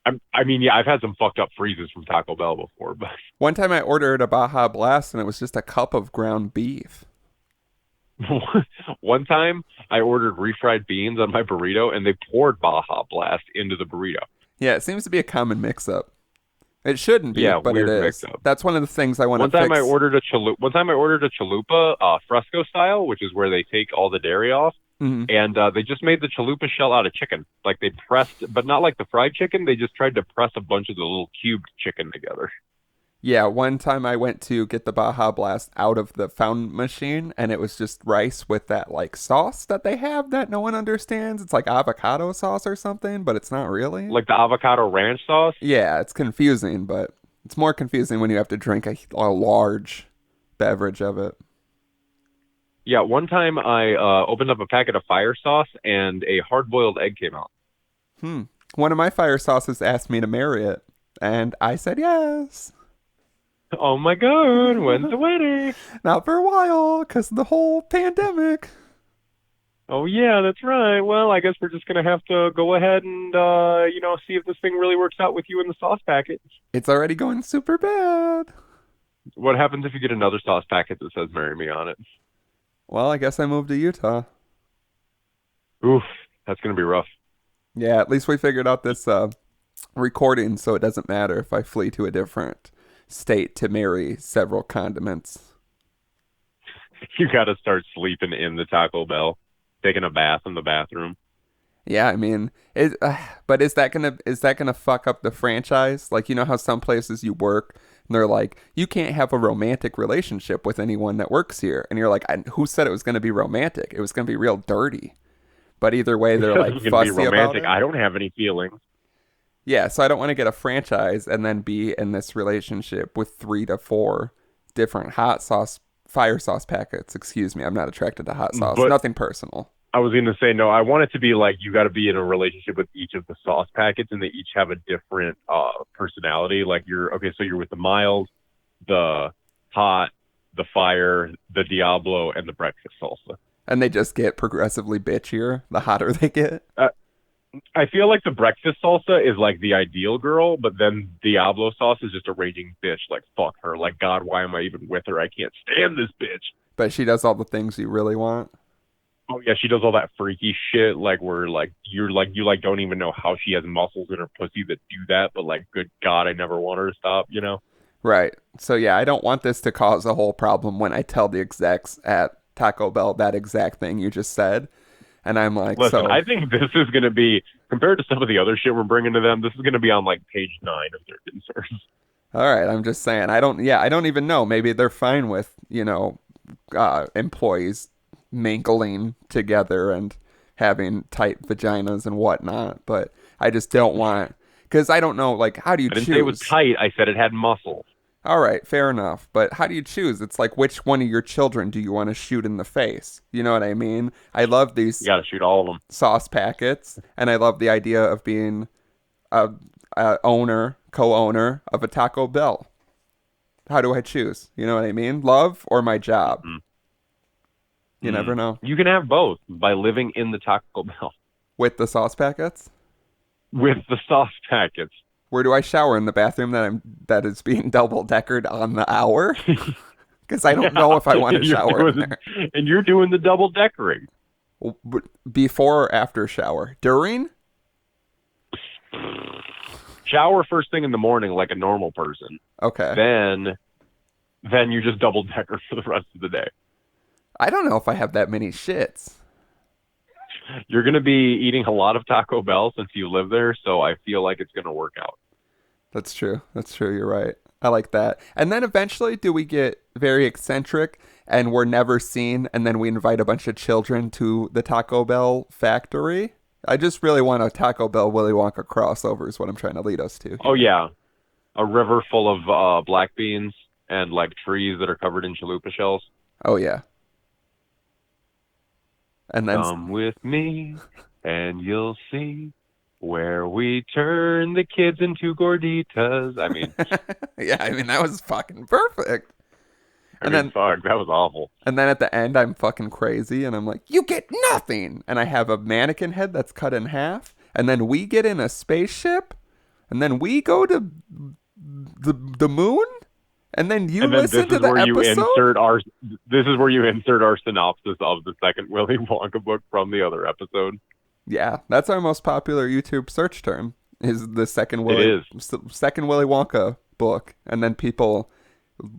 I mean, yeah, I've had some fucked up freezes from Taco Bell before, but One time I ordered a Baja Blast and it was just a cup of ground beef. one time I ordered refried beans on my burrito and they poured Baja Blast into the burrito. Yeah, it seems to be a common mix-up. It shouldn't be, Yeah, but it weird is. mix-up. That's one of the things I want to One time fix. I ordered a chalupa fresco style, which is where they take all the dairy off. Mhm. and they just made the chalupa shell out of chicken. Like they pressed, but not like the fried chicken. They just tried to press a bunch of the little cubed chicken together. Yeah, one time I went to get the Baja Blast out of the fountain machine, and it was just rice with that like sauce that they have that no one understands. It's like avocado sauce or something, but it's not really. Like the avocado ranch sauce. Yeah, it's confusing, but it's more confusing when you have to drink a large beverage of it. Yeah, one time I opened up a packet of fire sauce and a hard-boiled egg came out. Hmm. One of my fire sauces asked me to marry it, and I said yes. Oh my God, when's the wedding? Not for a while, because of the whole pandemic. Oh yeah, that's right. Well, I guess we're just gonna have to go ahead and see if this thing really works out with you in the sauce packet. It's already going super bad. What happens if you get another sauce packet that says "Marry Me" on it? Well, I guess I moved to Utah. Oof, that's gonna be rough. Yeah, at least we figured out this recording, so it doesn't matter if I flee to a different state to marry several condiments. You gotta start sleeping in the Taco Bell, taking a bath in the bathroom. Yeah, I mean, but is that gonna fuck up the franchise? Like, you know how some places you work and they're like, you can't have a romantic relationship with anyone that works here, and you're like, who said it was gonna be romantic? It was gonna be real dirty. But either way, they're like It's gonna be fussy about romantic. it. I don't have any feelings. Yeah, so I don't want to get a franchise and then be in this relationship with 3 to 4 different hot sauce, fire sauce packets. Excuse me, I'm not attracted to hot sauce. But Nothing personal. I was going to say, no, I want it to be like you got to be in a relationship with each of the sauce packets and they each have a different personality. Like so you're with the mild, the hot, the fire, the Diablo, and the breakfast salsa. And they just get progressively bitchier the hotter they get. I feel like the breakfast salsa is like the ideal girl, but then Diablo sauce is just a raging bitch. Like, fuck her. Like, God, why am I even with her? I can't stand this bitch. But she does all the things you really want. Oh yeah, she does all that freaky shit. Like, where like you don't even know how she has muscles in her pussy that do that. But like, good God, I never want her to stop. You know? Right. So yeah, I don't want this to cause a whole problem when I tell the execs at Taco Bell that exact thing you just said. And I'm like, listen, so I think this is going to be, compared to some of the other shit we're bringing to them, this is going to be on like page 9 of their concerns. all right, I'm just saying, I don't even know. Maybe they're fine with, employees mingling together and having tight vaginas and whatnot. But I just don't want, because I don't know, like, how do you I didn't choose? say it was tight. I said it had muscle. All right, fair enough. But how do you choose? It's like, which one of your children do you want to shoot in the face? You know what I mean? I love these You got to shoot all of them. sauce packets, and I love the idea of being a co-owner of a Taco Bell. How do I choose? You know what I mean? Love or my job? Mm. You never know. You can have both by living in the Taco Bell With the sauce packets? with the sauce packets. Where do I shower? In the bathroom that is being double deckered on the hour? Because I don't know if I want to shower in there. And you're doing the double deckering. Before or after shower? During? Shower first thing in the morning like a normal person. Okay. Then you just double decker for the rest of the day. I don't know if I have that many shits. You're going to be eating a lot of Taco Bell since you live there, so I feel like it's going to work out. That's true. That's true. You're right. I like that. And then eventually, do we get very eccentric and we're never seen, and then we invite a bunch of children to the Taco Bell factory? I just really want a Taco Bell Willy Wonka crossover is what I'm trying to lead us to. Oh, yeah. A river full of black beans and, like, trees that are covered in chalupa shells. Oh, yeah. And then Come with me, and you'll see where we turn the kids into gorditas. I mean, yeah, I mean, that was fucking perfect. fuck, that was awful. And then at the end, I'm fucking crazy, and I'm like, you get nothing! And I have a mannequin head that's cut in half, and then we get in a spaceship, and then we go to the moon, and then you listen to the episode? This is where you insert our synopsis of the second Willy Wonka book from the other episode. Yeah, that's our most popular YouTube search term, is the second Willy Wonka book, and then people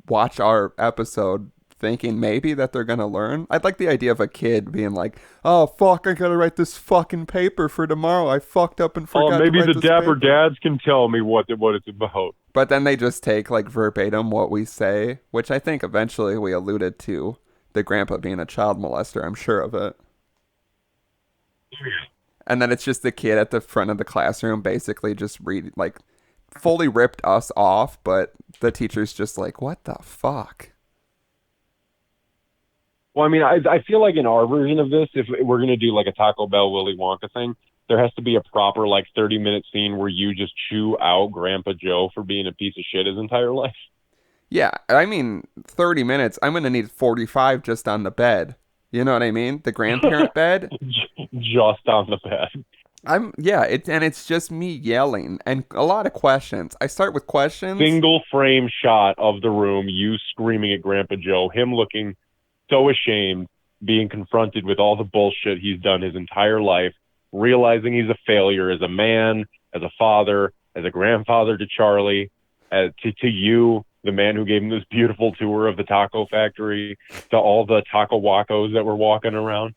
watch our episode thinking maybe that they're gonna learn. I'd like the idea of a kid being like, "Oh fuck, I gotta write this fucking paper for tomorrow. I fucked up and Oh, forgot to maybe write the this Dapper paper." Dads can tell me what it's about. But then they just take like verbatim what we say, which I think eventually we alluded to the grandpa being a child molester. I'm sure of it. And then it's just the kid at the front of the classroom basically just read like fully ripped us off, but the teacher's just like, "What the fuck?" Well, I mean, I feel like in our version of this, if we're gonna do like a Taco Bell Willy Wonka thing, there has to be a proper like 30-minute scene where you just chew out Grandpa Joe for being a piece of shit his entire life. Yeah, I mean, 30 minutes. I'm going to need 45 just on the bed. You know what I mean? The grandparent bed. Just on the bed. And it's just me yelling and a lot of questions. I start with questions. Single frame shot of the room, you screaming at Grandpa Joe, him looking so ashamed, being confronted with all the bullshit he's done his entire life, realizing he's a failure as a man, as a father, as a grandfather to Charlie, to you, the man who gave him this beautiful tour of the taco factory, to all the taco wacos that were walking around.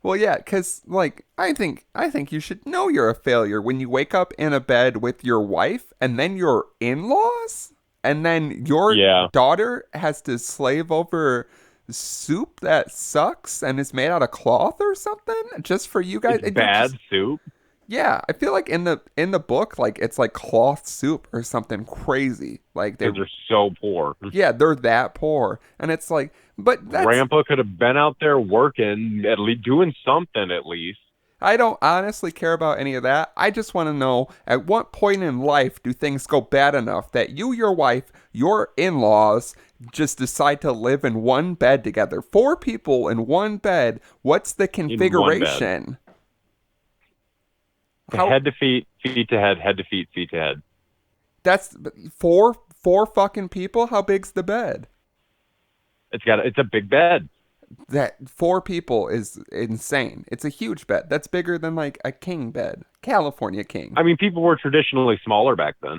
Well, yeah, because like I think you should know you're a failure when you wake up in a bed with your wife and then your in-laws, and then your Yeah. daughter has to slave over soup that sucks and is made out of cloth or something just for you guys. It's bad soup. Yeah, I feel like in the book, like it's like cloth soup or something crazy. Like Because they're so poor. yeah, they're that poor, and it's like, but that's, Grandpa could have been out there working, at least doing something at least. I don't honestly care about any of that. I just want to know at what point in life do things go bad enough that you, your wife, your in-laws just decide to live in one bed together, 4 people in one bed. What's the configuration? Head to feet, feet to head to feet, feet to head. That's four fucking people. How big's the bed? It's a big bed. That 4 people is insane. It's a huge bed. That's bigger than like a king bed, California king. I mean, people were traditionally smaller back then.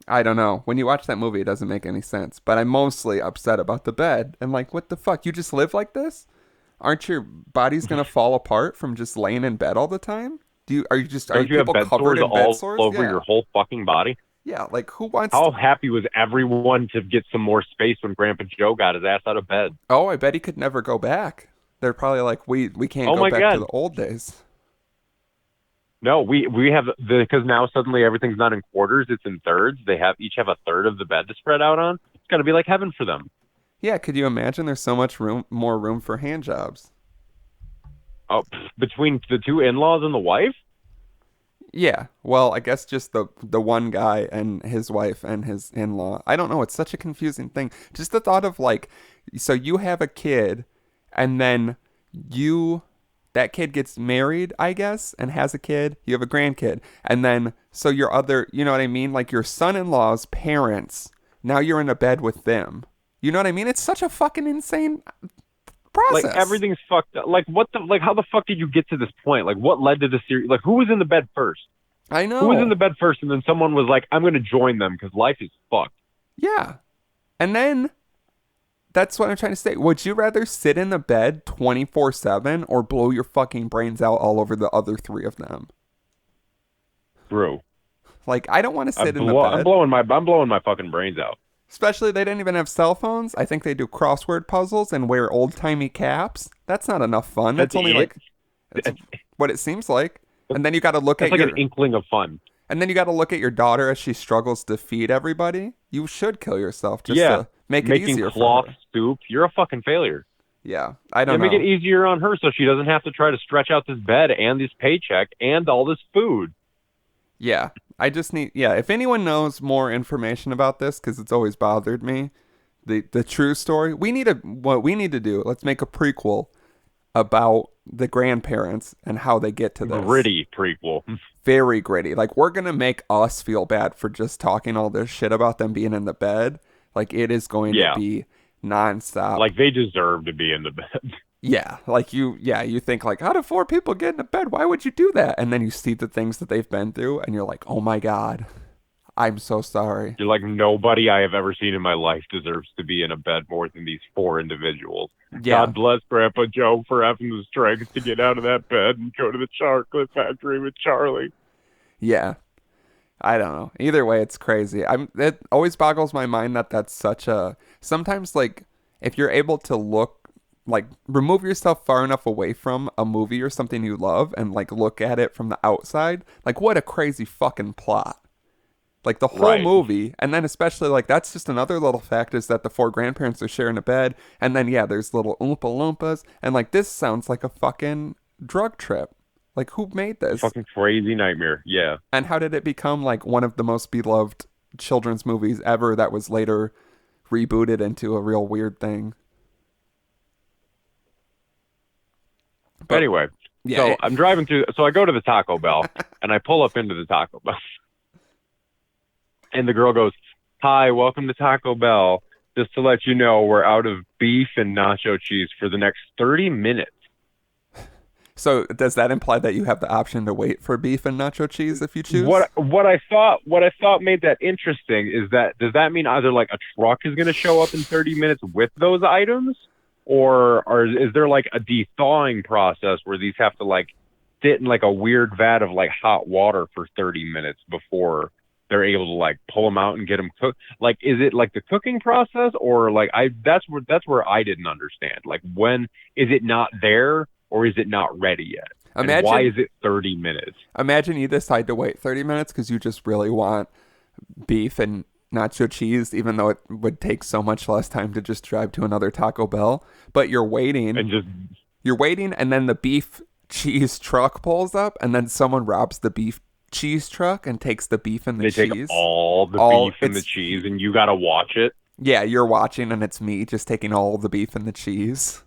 I don't know. When you watch that movie, it doesn't make any sense. But I'm mostly upset about the bed. And like, what the fuck? You just live like this? Aren't your bodies gonna fall apart from just laying in bed all the time? Are you have people bed covered sores in bed all sores? over Yeah. your whole fucking body? Yeah, like who wants How to... happy was everyone to get some more space when Grandpa Joe got his ass out of bed? Oh, I bet he could never go back. They're probably like, we can't Oh go my back God. to the old days. No, we have because now suddenly everything's not in quarters; it's in thirds. They each have a third of the bed to spread out on. It's got to be like heaven for them. Yeah, could you imagine? There's so much more room for hand jobs. Oh, between the 2 in-laws and the wife. Yeah, well, I guess just the one guy and his wife and his in-law. I don't know. It's such a confusing thing. Just the thought of like, so you have a kid, and then that kid gets married, I guess, and has a kid. You have a grandkid, and then so your other, you know what I mean? Like your son-in-law's parents. Now you're in a bed with them. You know what I mean? It's such a fucking insane process. Like everything's fucked up. Like how the fuck did you get to this point? Like what led to the series? Like who was in the bed first? I know. Who was in the bed first, and then someone was like, "I'm going to join them because life is fucked." Yeah, and then that's what I'm trying to say. Would you rather sit in the bed 24/7 or blow your fucking brains out all over the other 3 of them? True. Like I don't want to sit in the bed. I'm blowing my fucking brains out. Especially they didn't even have cell phones. I think they do crossword puzzles and wear old-timey caps. That's not enough fun. That's only it? like it's what it seems like. And then you got to look It's at like an inkling of fun. And then you got to look at your daughter as she struggles to feed everybody. You should kill yourself just to make it easier cloth for her. soup. You're a fucking failure. Yeah, I don't know. Make it easier on her so she doesn't have to try to stretch out this bed and this paycheck and all this food. Yeah, I just need... Yeah, if anyone knows more information about this, because it's always bothered me, the true story, what we need to do, let's make a prequel about the grandparents and how they get to this. Gritty prequel. Very gritty. Like, we're going to make us feel bad for just talking all this shit about them being in the bed. Like, it is going to be nonstop. Like, they deserve to be in the bed. Yeah. Like, you think, like, how do 4 people get in a bed? Why would you do that? And then you see the things that they've been through, and you're like, oh my God, I'm so sorry. You're like, nobody I have ever seen in my life deserves to be in a bed more than these four individuals. Yeah. God bless Grandpa Joe for having the strength to get out of that bed and go to the chocolate factory with Charlie. Yeah. I don't know. Either way, it's crazy. It always boggles my mind that that's such a sometimes like if you're able to look like remove yourself far enough away from a movie or something you love and like look at it from the outside, like what a crazy fucking plot. Like the whole Right. movie, and then especially like that's just another little fact is that the four grandparents are sharing a bed, and then yeah, there's little oompa loompas, and like this sounds like a fucking drug trip. Like who made this? Fucking crazy nightmare. Yeah. And how did it become like one of the most beloved children's movies ever that was later rebooted into a real weird thing? But Anyway, yeah, so I'm driving through. So I go to the Taco Bell and I pull up into the Taco Bell. And the girl goes, "Hi, welcome to Taco Bell. Just to let you know, we're out of beef and nacho cheese for the next 30 minutes." so does that imply that you have the option to wait for beef and nacho cheese if you choose? What I thought made that interesting is that does that mean either like a truck is going to show up in 30 minutes with those items, or is there like a de-thawing process where these have to like sit in like a weird vat of like hot water for 30 minutes before they're able to like pull them out and get them cooked? Like, is it like the cooking process, or like that's where I didn't understand. Like, when is it not there, or is it not ready yet? And why Imagine is it 30 minutes? imagine you decide to wait 30 minutes because you just really want beef and nacho cheese, even though it would take so much less time to just drive to another Taco Bell. But And just you're waiting, and then the beef cheese truck pulls up, and then someone robs the beef cheese truck and takes the beef and the they cheese. take all the All beef and the it's cheese, and you got to watch it. yeah, you're watching, and it's me just taking all the beef and the cheese.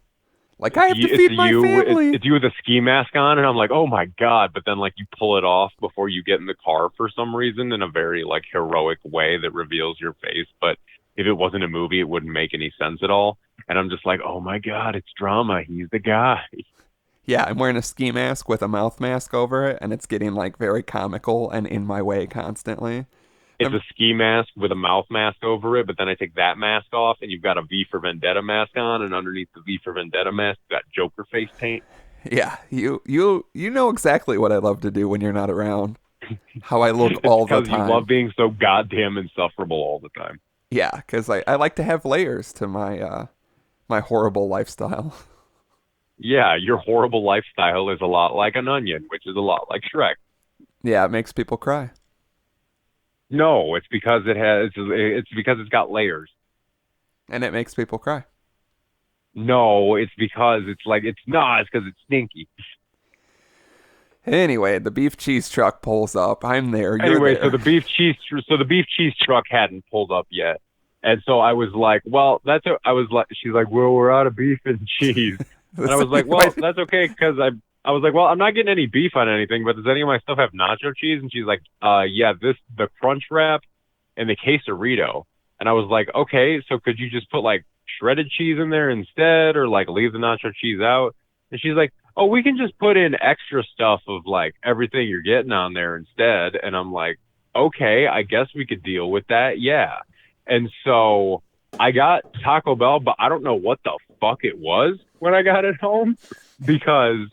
Like I have to It's feed my you. family. It's you with a ski mask on, and I'm like, oh my god! But then like you pull it off before you get in the car for some reason in a very like heroic way that reveals your face. But if it wasn't a movie, it wouldn't make any sense at all. And I'm just like, oh my god, it's drama. He's the guy. Yeah, I'm wearing a ski mask with a mouth mask over it, and it's getting like very comical and in my way constantly. It's Um, a ski mask with a mouth mask over it, but then I take that mask off, and you've got a V for Vendetta mask on, and underneath the V for Vendetta mask, you got Joker face paint. yeah, you know exactly what I love to do when you're not around. How I look It's all the because you love time. being so goddamn insufferable all the time. Yeah, because I like to have layers to my horrible lifestyle. Yeah, your horrible lifestyle is a lot like an onion, which is a lot like Shrek. Yeah, it makes people cry. No, it's because it's got layers. And it makes people cry. No, it's because it's because it's stinky. Anyway, the beef cheese truck pulls up. I'm there. You're Anyway, there. so the beef cheese truck hadn't pulled up yet. And so I was like, well, I was like, she's like, well, we're out of beef and cheese. And I was like, well, that's okay, because I was like, well, I'm not getting any beef on anything, but does any of my stuff have nacho cheese? And she's like, yeah, the crunch wrap and the quesarito. And I was like, okay, so could you just put like shredded cheese in there instead, or like leave the nacho cheese out? And she's like, oh, we can just put in extra stuff of like everything you're getting on there instead. And I'm like, okay, I guess we could deal with that. Yeah. And so I got Taco Bell, but I don't know what the fuck it was when I got it home, because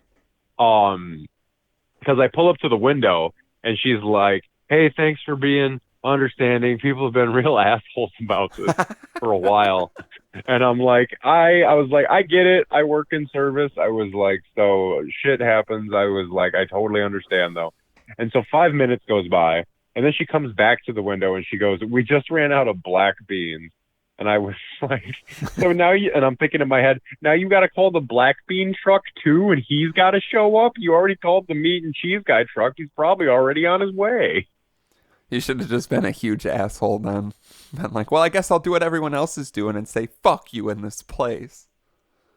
I pull up to the window and she's like, hey, thanks for being understanding. People have been real assholes about this for a while. And I'm like, I was like, I get it. I work in service. I was like, so shit happens. I was like, I totally understand though. And so 5 minutes goes by, and then she comes back to the window and she goes, we just ran out of black beans. And I was like, so now and I'm thinking in my head, now you got to call the black bean truck too, and he's got to show up. You already called the meat and cheese guy truck. He's probably already on his way. You should have just been a huge asshole then. Been like, well, I guess I'll do what everyone else is doing and say, fuck you in this place.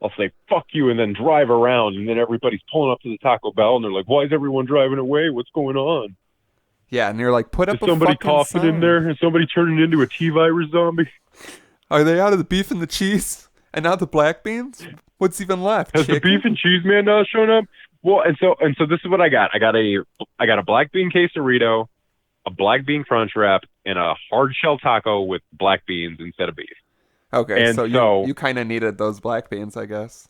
I'll say, fuck you, and then drive around, and then everybody's pulling up to the Taco Bell, and they're like, why is everyone driving away? What's going on? Yeah, and you're like, put up Is a somebody fucking coughing sign. in there? Is somebody turning into a T-virus zombie? Are they out of the beef and the cheese? And now the black beans? What's even left? Has the Chicken? beef and cheese man not shown up? Well, and so this is what I got. I got a black bean quesarito, a black bean crunch wrap, in a hard shell taco with black beans instead of beef. Okay, And so you so, you kind of needed those black beans, I guess.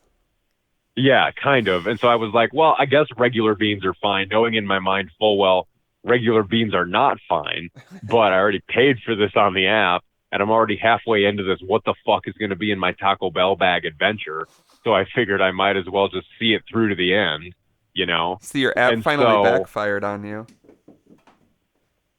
yeah, kind of. And so I was like, well, I guess regular beans are fine, knowing in my mind full well regular beans are not fine, but I already paid for this on the app and I'm already halfway into this what the fuck is going to be in my Taco Bell bag adventure. So I figured I might as well just see it through to the end, you know? See, your app And finally so backfired on you.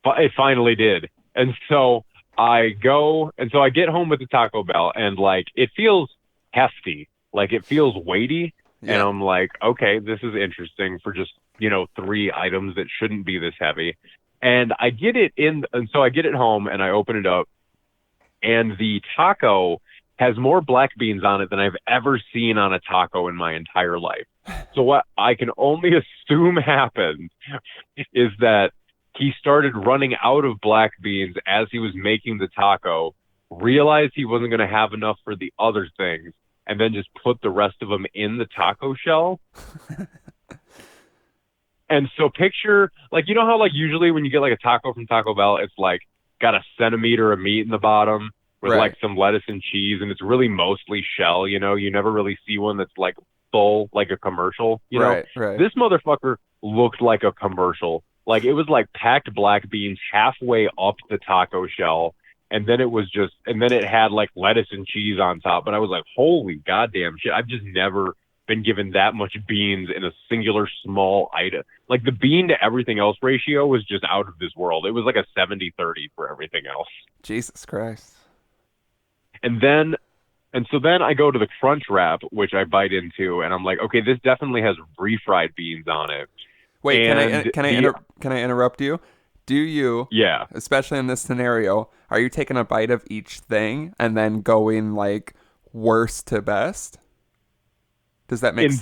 it finally did. And so I go, and so I get home with the Taco Bell, and like it feels hefty, like it feels weighty. And Yeah. I'm like, okay, this is interesting for just, you know, 3 items that shouldn't be this heavy. And I get it in, and so I get it home and I open it up, and the taco has more black beans on it than I've ever seen on a taco in my entire life. So what I can only assume happened is that he started running out of black beans as he was making the taco, realized he wasn't going to have enough for the other things, and then just put the rest of them in the taco shell. And so picture, like, you know how, like, usually when you get, like, a taco from Taco Bell, it's, like, got a centimeter of meat in the bottom with, Right. like, some lettuce and cheese, and it's really mostly shell, you know? You never really see one that's, like, full, like a commercial, you know? Right, right. This motherfucker looked like a commercial. Like, it was, like, packed black beans halfway up the taco shell, and then it was just, and then it had, like, lettuce and cheese on top, but I was like, holy goddamn shit, I've just never been given that much beans in a singular small item. Like the bean to everything else ratio was just out of this world. It was like a 70-30 for everything else. Jesus Christ. And then, and so then I go to the crunch wrap, which I bite into, and I'm like, okay, this definitely has refried beans on it. Wait, And can I interrupt you? Do you, yeah, especially in this scenario, are you taking a bite of each thing and then going like worst to best? Does that make in sense?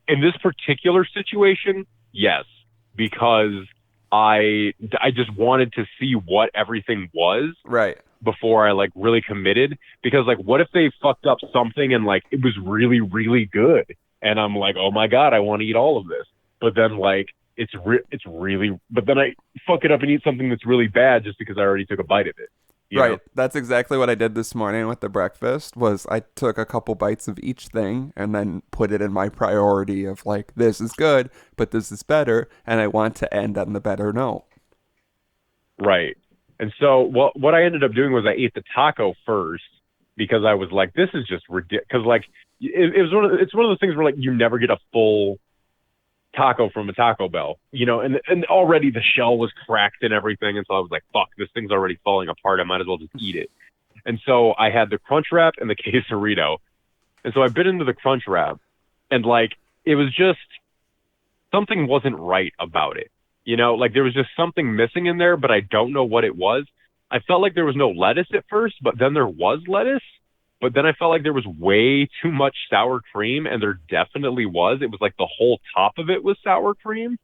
in this particular situation, yes, because I just wanted to see what everything was Right. before I like really committed, because like what if they fucked up something and like it was really really good and I'm like, oh my god, I want to eat all of this, but then like it's really, but then I fuck it up and eat something that's really bad just because I already took a bite of it, you Right. know? That's exactly what I did this morning with the breakfast was I took a couple bites of each thing and then put it in my priority of like this is good, but this is better and I want to end on the better note. Right. And so what I ended up doing was I ate the taco first because I was like, this is just ridiculous. Because like it was it's one of those things where like you never get a full taco from a Taco Bell, you know, and already the shell was cracked and everything, and so I was like, fuck, this thing's already falling apart. I might as well just eat it. And so I had the crunch wrap and the quesarito, and so I bit into the crunch wrap, and like it was just something wasn't right about it. You know, like there was just something missing in there, but I don't know what it was. I felt like there was no lettuce at first, but then there was lettuce. But then I felt like there was way too much sour cream, and there definitely was. It was like the whole top of it was sour cream.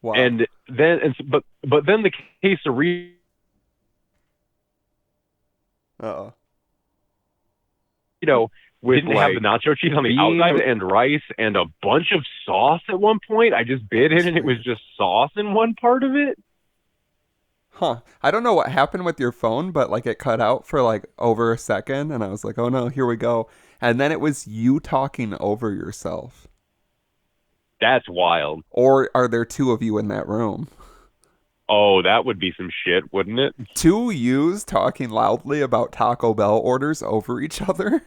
Wow. And then, but then the quesarito Uh-oh. didn't have the nacho cheese on the outside and rice and a bunch of sauce at one point. I just bit in and it was just sauce in one part of it. Huh. I don't know what happened with your phone, but like it cut out for like over a second and I was like, "Oh no, here we go." And then it was you talking over yourself. That's wild. Or are there two of you in that room? Oh, that would be some shit, wouldn't it? Two yous talking loudly about Taco Bell orders over each other?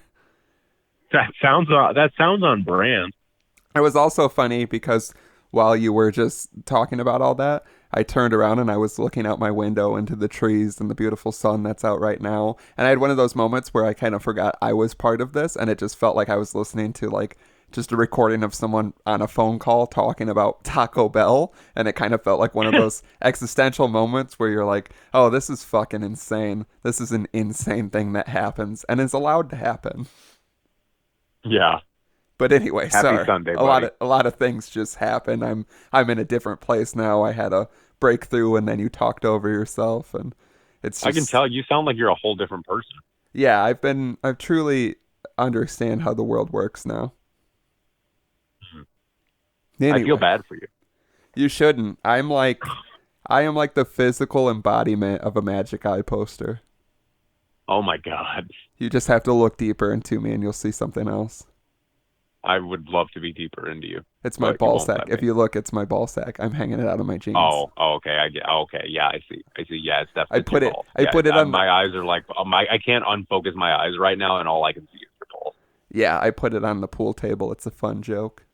That sounds on brand. It was also funny because while you were just talking about all that, I turned around and I was looking out my window into the trees and the beautiful sun that's out right now. And I had one of those moments where I kind of forgot I was part of this and it just felt like I was listening to like just a recording of someone on a phone call talking about Taco Bell. And it kind of felt like one of those existential moments where you're like, oh, this is fucking insane. This is an insane thing that happens and is allowed to happen. Yeah. But anyway, Happy sorry. Sunday, buddy. A lot of things just happen. I'm in a different place now. I had a breakthrough and then you talked over yourself and it's just, I can tell you sound like you're a whole different person. Yeah, I've truly understand how the world works now. Mm-hmm. Anyway, I feel bad for you. you shouldn't. I'm like I am like the physical embodiment of a Magic Eye poster. Oh my God. You just have to look deeper into me and you'll see something else. I would love to be deeper into you, It's my but you ball won't sack. let If me. you look, it's my ball sack. I'm hanging it out of my jeans. Oh, okay. I get. Okay, yeah, I see. I see. Yeah, I it's your put it. balls. I Yeah, put it on. my eyes are like my. I can't unfocus my eyes right now, and all I can see is your balls. Yeah, I put it on the pool table. It's a fun joke.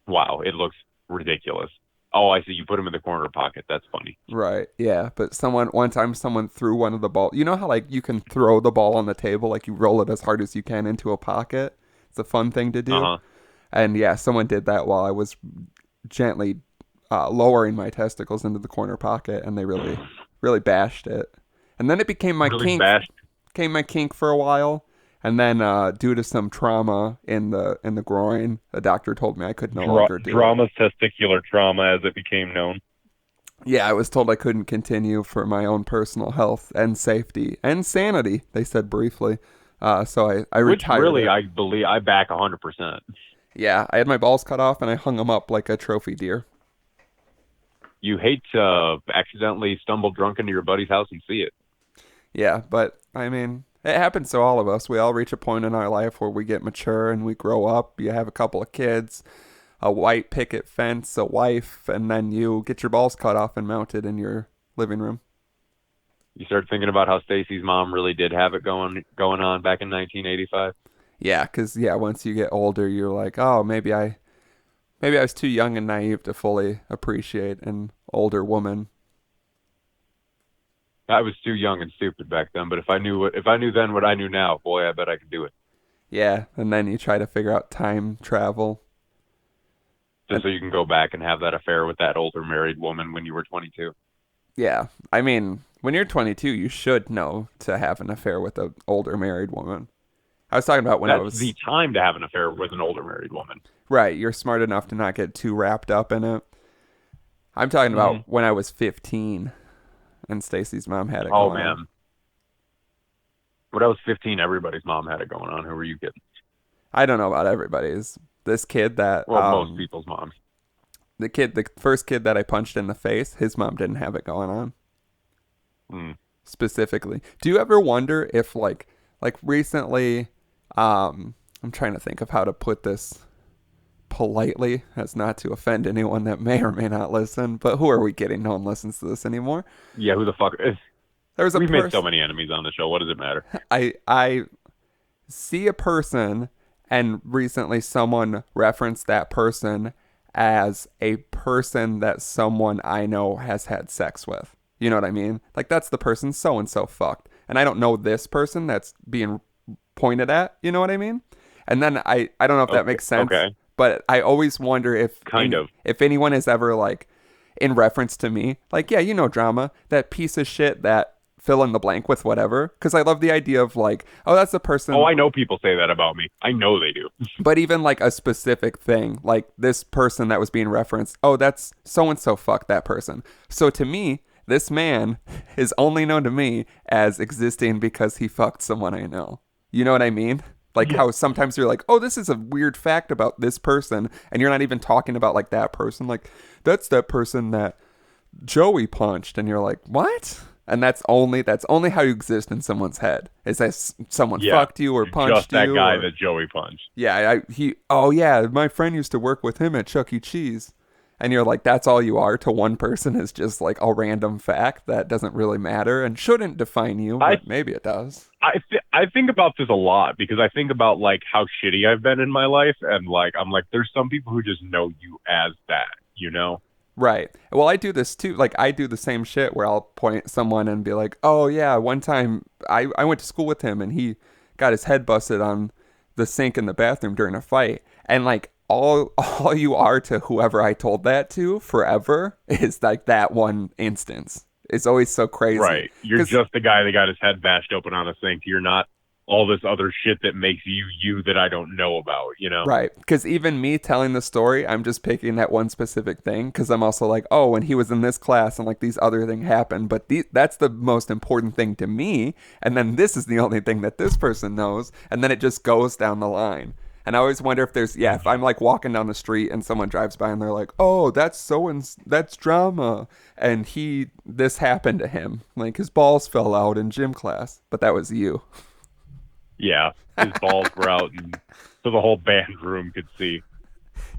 Wow, it looks ridiculous. Oh, I see. You put them in the corner pocket. That's funny. Right. Yeah. But one time someone threw one of the ball. You know how like you can throw the ball on the table, like you roll it as hard as you can into a pocket. It's a fun thing to Uh do. huh. And yeah, someone did that while I was gently lowering my testicles into the corner pocket, and they really, really bashed it. And then it became my Really kink. bashed. Became my kink for a while. And then, due to some trauma in the groin, the doctor told me I could no longer do it. Drama's testicular trauma, as it became known. Yeah, I was told I couldn't continue for my own personal health and safety and sanity. They said briefly. So I Which retired really, it. I believe, I back 100%. Yeah, I had my balls cut off and I hung them up like a trophy deer. You hate to accidentally stumble drunk into your buddy's house and see it. Yeah, but I mean, it happens to all of us. We all reach a point in our life where we get mature and we grow up. You have a couple of kids, a white picket fence, a wife, and then you get your balls cut off and mounted in your living room. You start thinking about how Stacy's mom really did have it going on back in 1985. Yeah, because yeah, once you get older, you're like, oh, maybe I was too young and naive to fully appreciate an older woman. I was too young and stupid back then, but if I knew then what I knew now, boy, I bet I could do it. Yeah, and then you try to figure out time travel. Just so you can go back and have that affair with that older married woman when you were 22. Yeah, I mean, when you're 22, you should know to have an affair with an older married woman. I was talking about when I That's was the time to have an affair with an older married woman. right. You're smart enough to not get too wrapped up in it. I'm talking Hmm. about when I was 15 and Stacy's mom had it Oh going on. man, when I was 15, everybody's mom had it going on. Who were you kidding? I don't know about everybody's. This kid that Well, most people's moms. the first kid that I punched in the face, his mom didn't have it going on Hmm. specifically. Do you ever wonder if like recently, I'm trying to think of how to put this politely as not to offend anyone that may or may not listen, but who are we kidding? No one listens to this anymore. Yeah, who the fuck? There was a We've made so person many enemies on the show. What does it matter? I see a person and recently someone referenced that person as a person that someone I know has had sex with. You know what I mean? Like that's the person so and so fucked. And I don't know this person that's being pointed at, you know what I mean? And then I don't know if that Okay. makes sense, Okay. but I always wonder Kind of. if anyone is ever like in reference to me, like yeah, you know drama, that piece of shit that fill in the blank with whatever, because I love the idea of like, oh, that's the person. Oh, I know people say that about me. I know they do. But even like a specific thing, like this person that was being referenced, oh, that's so and so fuck that person. So to me, this man is only known to me as existing because he fucked someone I know. You know what I mean? Like Yeah. how sometimes you're like, oh, this is a weird fact about this person, and you're not even talking about like that person. Like, that's that person that Joey punched, and you're like, what? And that's only how you exist in someone's head. Is that someone Yeah. fucked you or You're punched just that you? guy Or, that Joey punched. yeah, oh yeah, my friend used to work with him at Chuck E. Cheese. And you're like, that's all you are to one person is just like a random fact that doesn't really matter and shouldn't define you, I but maybe it does. I think about this a lot because I think about like how shitty I've been in my life, and like I'm like, there's some people who just know you as that, you know? Right. Well, I do this too. Like, I do the same shit where I'll point at someone and be like, oh, yeah, one time I went to school with him and he got his head busted on the sink in the bathroom during a fight. And, like, all you are to whoever I told that to forever is, like, that one instance. It's always so crazy. Right. You're 'Cause- just the guy that got his head bashed open on a sink. You're not all this other shit that makes you you that I don't know about, you know? Right. Because even me telling the story, I'm just picking that one specific thing. Because I'm also like, oh, when he was in this class and like these other things happened. But that's the most important thing to me. And then this is the only thing that this person knows. And then it just goes down the line. And I always wonder if there's, yeah, if I'm like walking down the street and someone drives by and they're like, oh, that's drama. And this happened to him. Like his balls fell out in gym class, but that was you. Yeah, his balls were out, and so the whole band room could see,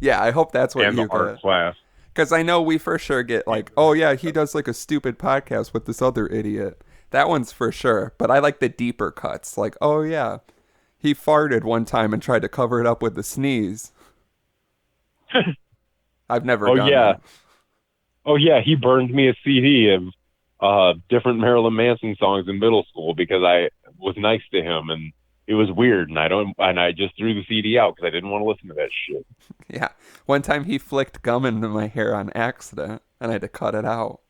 Yeah, I hope that's what and you the art get. class. Because I know we for sure get like, oh yeah, he does like a stupid podcast with this other idiot. That one's for sure. But I like the deeper cuts. Like, oh yeah, he farted one time and tried to cover it up with a sneeze. I've never Oh done yeah, that. oh yeah, he burned me a CD of different Marilyn Manson songs in middle school because I was nice to him, and it was weird, and I just threw the CD out because I didn't want to listen to that shit. Yeah. One time he flicked gum into my hair on accident and I had to cut it out.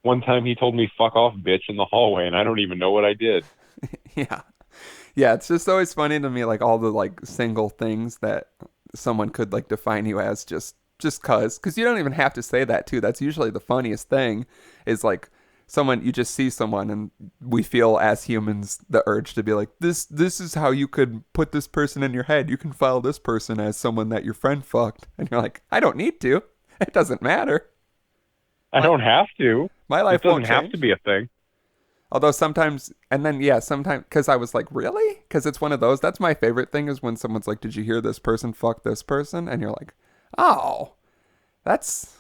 One time he told me "fuck off, bitch" in the hallway, and I don't even know what I did. Yeah. Yeah, it's just always funny to me, like all the like single things that someone could like define you as just cause you don't even have to say that too. That's usually the funniest thing is like someone you just see someone and we feel as humans the urge to be like this is how you could put this person in your head. You can file this person as someone that your friend fucked and you're like, I don't need to. It doesn't matter. I don't have to. My life It doesn't won't have change. to be a thing. Although sometimes, and then yeah, sometimes, because I was like, really? Because it's one of those. That's my favorite thing is when someone's like, did you hear this person fuck this person? And you're like, oh, that's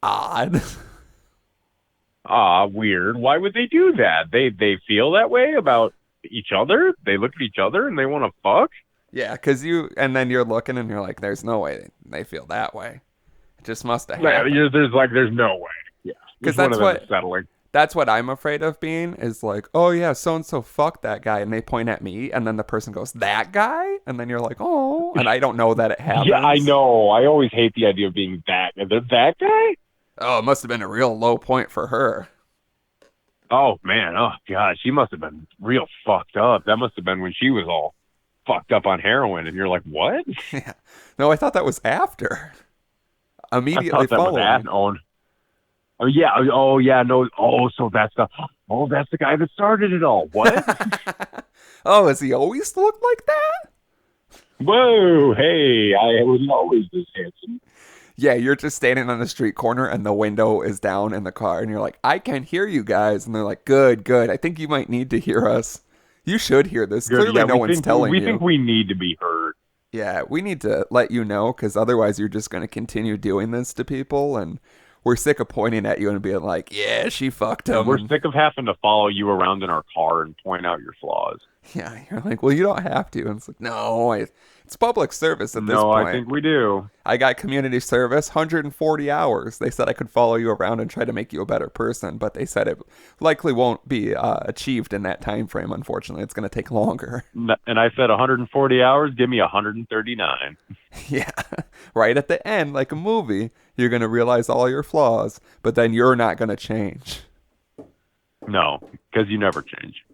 odd. Ah, weird. Why would they do that? They feel that way about each other. They look at each other and they want to fuck. Yeah, because and then you're looking and you're like, there's no way they feel that way. It just must have Yeah, happened. there's no way. Yeah, Because each one that's of them what is settling. that's what I'm afraid of being is like, oh yeah, so and so fucked that guy, and they point at me, and then the person goes, that guy, and then you're like, oh, and I don't know that it Yeah, I happens. know. I always hate the idea of being that guy. Oh, it must have been a real low point for her. Oh man. Oh god, she must have been real fucked up. That must have been when she was all fucked up on heroin, and you're like, what? Yeah. No, I thought that was after. I Immediately thought that was following. on. Oh yeah. Oh yeah. No. Oh, so that's the. Oh, that's the guy that started it all. What? Oh, has he always looked like that? Whoa. Hey, I was always this handsome. Yeah, you're just standing on the street corner and the window is down in the car and you're like, I can't hear you guys. And they're like, good, good. I think you might need to hear us. You should hear this. Good. Clearly Yeah, no one's telling we you. think we need to be heard. Yeah, we need to let you know because otherwise you're just going to continue doing this to people and we're sick of pointing at you and being like, yeah, she fucked him. And we're sick of having to follow you around in our car and point out your flaws. Yeah, you're like, well, you don't have to. And it's like, no, it's public service at this No, point. I think we do. I got community service, 140 hours. They said I could follow you around and try to make you a better person, but they said it likely won't be achieved in that time frame. Unfortunately, it's going to take longer. And I said 140 hours. Give me 139. Yeah, right at the end, like a movie, you're going to realize all your flaws, but then you're not going to change. No, because you never change.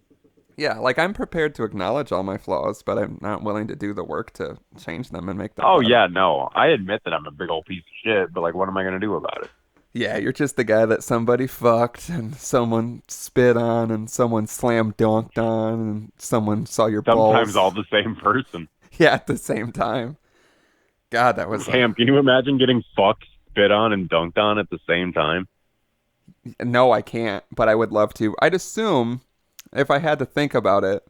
Yeah, like I'm prepared to acknowledge all my flaws, but I'm not willing to do the work to change them and make them Oh better. yeah, no. I admit that I'm a big old piece of shit, but like, what am I gonna do about it? Yeah, you're just the guy that somebody fucked and someone spit on and someone slam dunked on and someone saw your Sometimes balls. all the same person. Yeah, at the same time. God, that was Cam, can you imagine getting fucked, spit on, and dunked on at the same time? no, I can't, but I would love to. I'd assume if I had to think about it,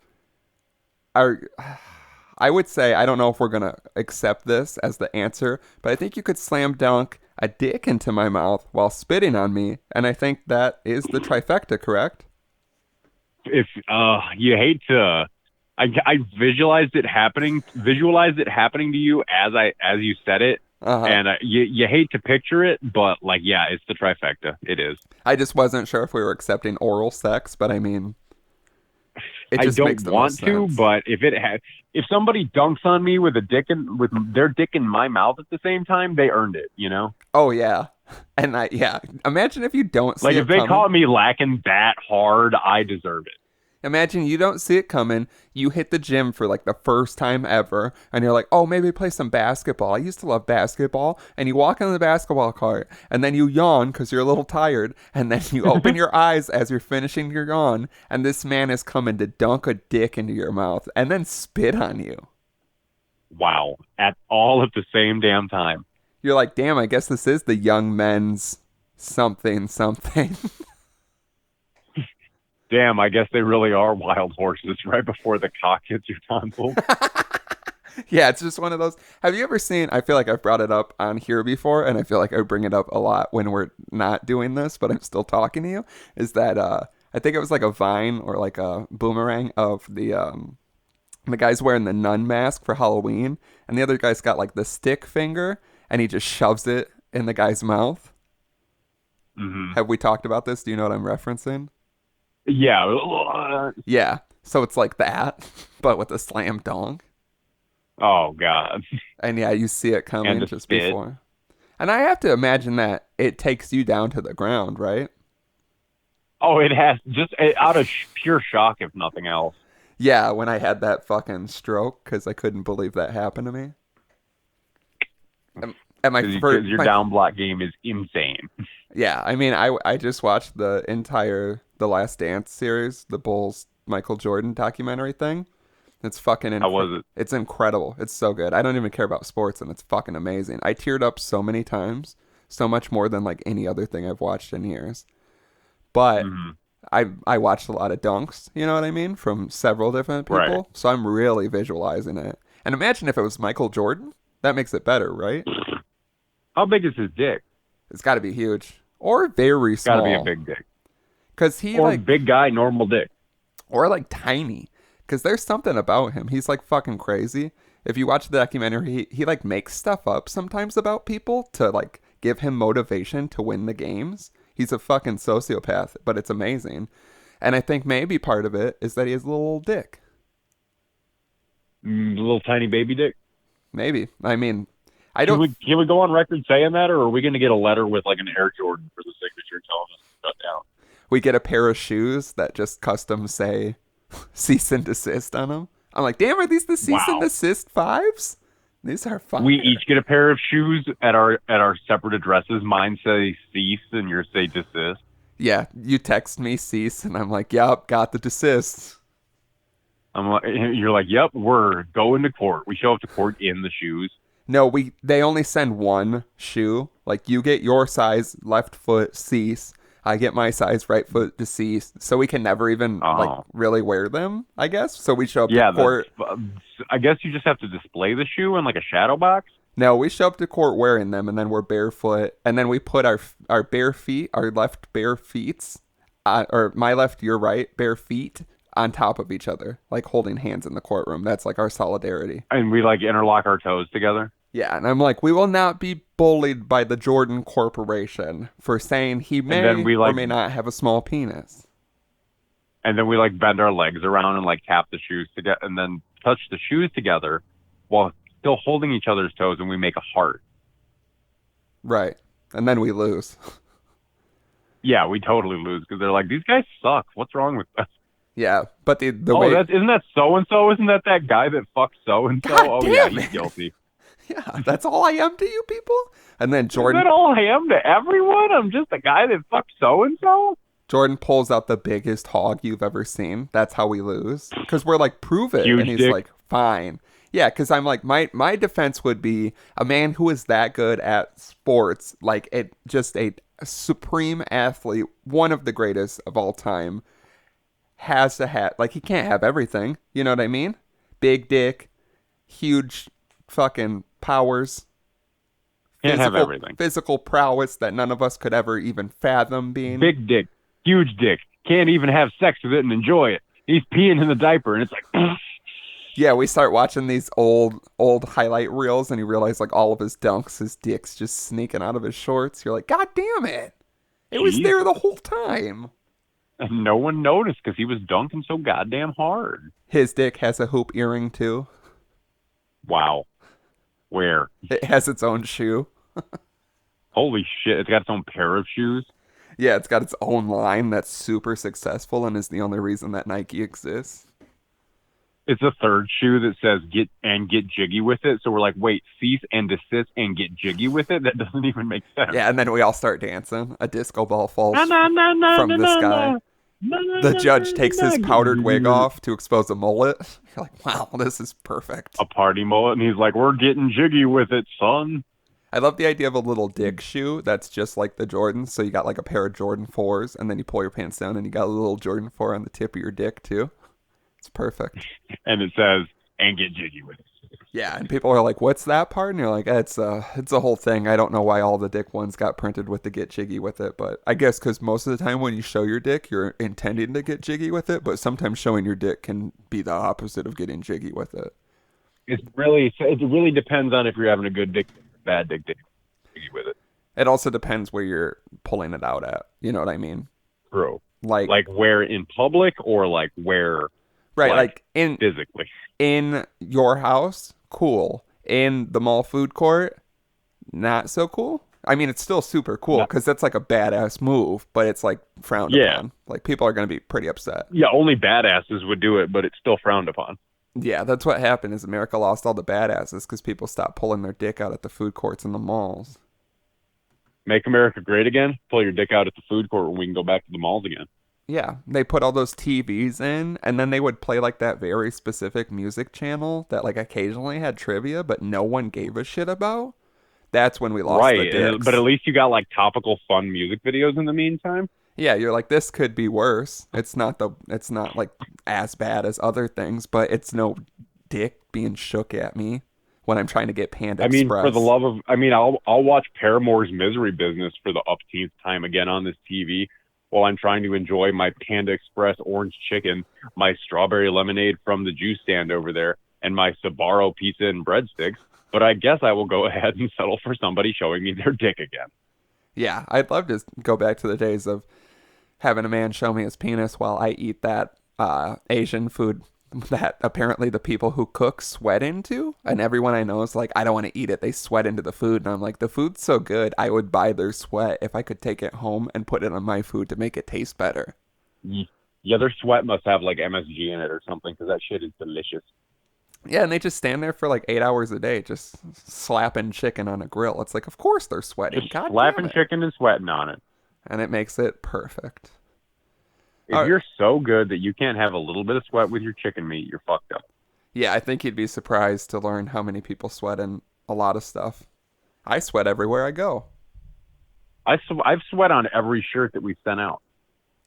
I I would say I don't know if we're gonna accept this as the answer, but I think you could slam dunk a dick into my mouth while spitting on me, and I think that is the trifecta, correct? If you hate to, I visualized it happening to you as you said it, Uh-huh. and you hate to picture it, but like, yeah, it's the trifecta. It is. I just wasn't sure if we were accepting oral sex, but I mean, it I just makes don't the want most to, sense. but if somebody dunks on me with their dick in my mouth at the same time, they earned it, you know? Oh yeah, and imagine if you don't see Like it if they coming. caught me lacking that hard, I deserve it. Imagine you don't see it coming. You hit the gym for like the first time ever, and you're like, "Oh, maybe play some basketball." I used to love basketball. And you walk on the basketball court, and then you yawn because you're a little tired, and then you open your eyes as you're finishing your yawn, and this man is coming to dunk a dick into your mouth and then spit on you. Wow. At all at the same damn time. You're like, damn, I guess this is the young men's something something. Damn, I guess they really are wild horses right before the cock hits your tonsil. Yeah, it's just one of those. Have you ever seen? I feel like I've brought it up on here before, and I feel like I bring it up a lot when we're not doing this, but I'm still talking to you. Is that I think it was like a vine or like a boomerang of the guy's wearing the nun mask for Halloween, and the other guy's got like the stick finger, and he just shoves it in the guy's mouth. Hmm. Have we talked about this? Do you know what I'm referencing? Yeah. Yeah. So it's like that, but with a slam dunk. Oh, God. And yeah, you see it And coming the just spit. before. And I have to imagine that it takes you down to the ground, right? Oh, it has just out of pure shock, if nothing else. Yeah, when I had that fucking stroke because I couldn't believe that happened to me. And my Because first, your down block game is insane. yeah, I mean, I just watched the entire The Last Dance series, the Bulls Michael Jordan documentary thing. It's fucking How was it? it's incredible. It's so good. I don't even care about sports, and it's fucking amazing. I teared up so many times, so much more than like any other thing I've watched in years. But Hmm. I watched a lot of dunks, you know what I mean, from several different Right. people. So I'm really visualizing it. And imagine if it was Michael Jordan. That makes it better, right? How big is his dick? It's got to be huge or very Got to be a small, big dick. because he Or like big guy, normal dick. or like tiny, because there's something about him. He's like fucking crazy. If you watch the documentary, he like makes stuff up sometimes about people to like give him motivation to win the games. He's a fucking sociopath, but it's amazing. And I think maybe part of it is that he has a little old dick. Little tiny baby dick. Maybe. I mean, I Can don't. we go on record saying that, or are we going to get a letter with like an Air Jordan for the signature telling us to shut down? We get a pair of shoes that just custom say cease and desist on them. I'm like, damn, are these the cease and Wow. desist fives? These are fire. We each get a pair of shoes at our separate addresses. Mine say cease, and yours say desist. Yeah, you text me cease, and I'm like, yup, got the desist. I'm like, you're like, yep, we're going to court. We show up to court in the shoes. No, they only send one shoe. Like you get your size left foot cease. I get my size right foot deceased. So we can never even like Oh. really wear them, I guess. So we show up Yeah, to court. I guess you just have to display the shoe in like a shadow box. No, we show up to court wearing them, and then we're barefoot, and then we put our bare feet, our left bare feet, or my left, your right, bare feet on top of each other, like holding hands in the courtroom. That's like our solidarity. And we like interlock our toes together. Yeah, and I'm like, we will not be bullied by the Jordan Corporation for saying he may then we, or like- may not have a small penis. And then we like bend our legs around and like tap the shoes together, and then touch the shoes together while still holding each other's toes, and we make a heart. Right. And then we lose. Yeah, we totally lose because they're like, these guys suck. What's wrong with us? Yeah, but the Oh, way... isn't that so and so? Isn't that guy that fucked so and so? God Oh yeah, damn he's it. guilty. Yeah, that's all I am to you people? And then Is Jordan... that all I am to everyone? I'm just a guy that fucked so and so. Jordan pulls out the biggest hog you've ever seen. That's how we lose. Because we're like, prove it. Huge And he's dick. like, fine. Yeah, because I'm like, my defense would be a man who is that good at sports, like just a supreme athlete, one of the greatest of all time, has to have, like, he can't have everything. You know what I mean? Big dick, huge fucking powers. Can't have everything. Physical prowess that none of us could ever even fathom being. Big dick, huge dick. Can't even have sex with it and enjoy it. He's peeing in the diaper, and it's like, Yeah, we start watching these old highlight reels, and you realize like all of his dunks, his dick's just sneaking out of his shorts. You're like, God damn it! It was Jeez. there the whole time. and no one noticed because he was dunking so goddamn hard. His dick has a hoop earring too. Wow. Where? It has its own shoe. Holy shit! It's got its own pair of shoes. Yeah, it's got its own line that's super successful and is the only reason that Nike exists. It's a third shoe that says get jiggy with it. So we're like, wait, cease and desist and get jiggy with it? That doesn't even make sense. Yeah, and then we all start dancing. A disco ball falls Na, na, na, na, from na, the na, sky. na. The judge takes his powdered wig A off to expose a mullet. You're like, wow, this is perfect. party mullet, and he's like, "We're getting jiggy with it, son." I love the idea of a little dick shoe that's just like the Jordans. So you got like a pair of Jordan 4s, and then you pull your pants down, and you got a little Jordan 4 on the tip of your dick, too. It's perfect. And it says, "And get jiggy with it." Yeah, and people are like, "What's that part?" And you're like, "It's a whole thing. I don't know why all the dick ones got printed with the get jiggy with it, but I guess because most of the time when you show your dick, you're intending to get jiggy with it, but sometimes showing your dick can be the opposite of getting jiggy with it. It really depends on if you're having a good dick, bad dick, jiggy with it. It also depends where you're pulling it out at. You know what I mean? True. Like where in public or like where, right, like in physically. In your house, cool. In the mall food court, not so cool. I mean, it's still super cool because that's like a badass move, but it's like frowned upon. Like people are going to be pretty upset. Yeah, only badasses would do it, but it's still frowned upon. Yeah, that's what happened is America lost all the badasses because people stopped pulling their dick out at the food courts and the malls. Make America great again. Pull your dick out at the food court and we can go back to the malls again. Yeah, they put all those TVs in, and then they would play like that very specific music channel that like occasionally had trivia, but no one gave a shit about. That's when we lost the dicks. But at least you got like topical fun music videos in the meantime. Yeah, you're like, this could be worse. It's not like as bad as other things, but it's no dick being shook at me when I'm trying to get Panda Express. I mean, for the love of, I'll watch Paramore's Misery Business for the upteenth time again on this TV while I'm trying to enjoy my Panda Express orange chicken, my strawberry lemonade from the juice stand over there, and my Sbarro pizza and breadsticks. But I guess I will go ahead and settle for somebody showing me their dick again. Yeah, I'd love to go back to the days of having a man show me his penis while I eat that Asian food that apparently the people who cook sweat into. And everyone I know is like, I don't want to eat it. They sweat into the food. And I'm like, the food's so good, I would buy their sweat if I could take it home and put it on my food to make it taste better. Yeah, their sweat must have like MSG in it or something because that shit is delicious. Yeah, and they just stand there for like 8 hours a day just slapping chicken on a grill. It's like, of course they're sweating. Just God slapping damn it. chicken and sweating on it. And it makes it perfect. If you're so good that you can't have a little bit of sweat with your chicken meat, you're fucked up. Yeah, I think you'd be surprised to learn how many people sweat in a lot of stuff. I sweat everywhere I go. I've sweat on every shirt that we've sent out.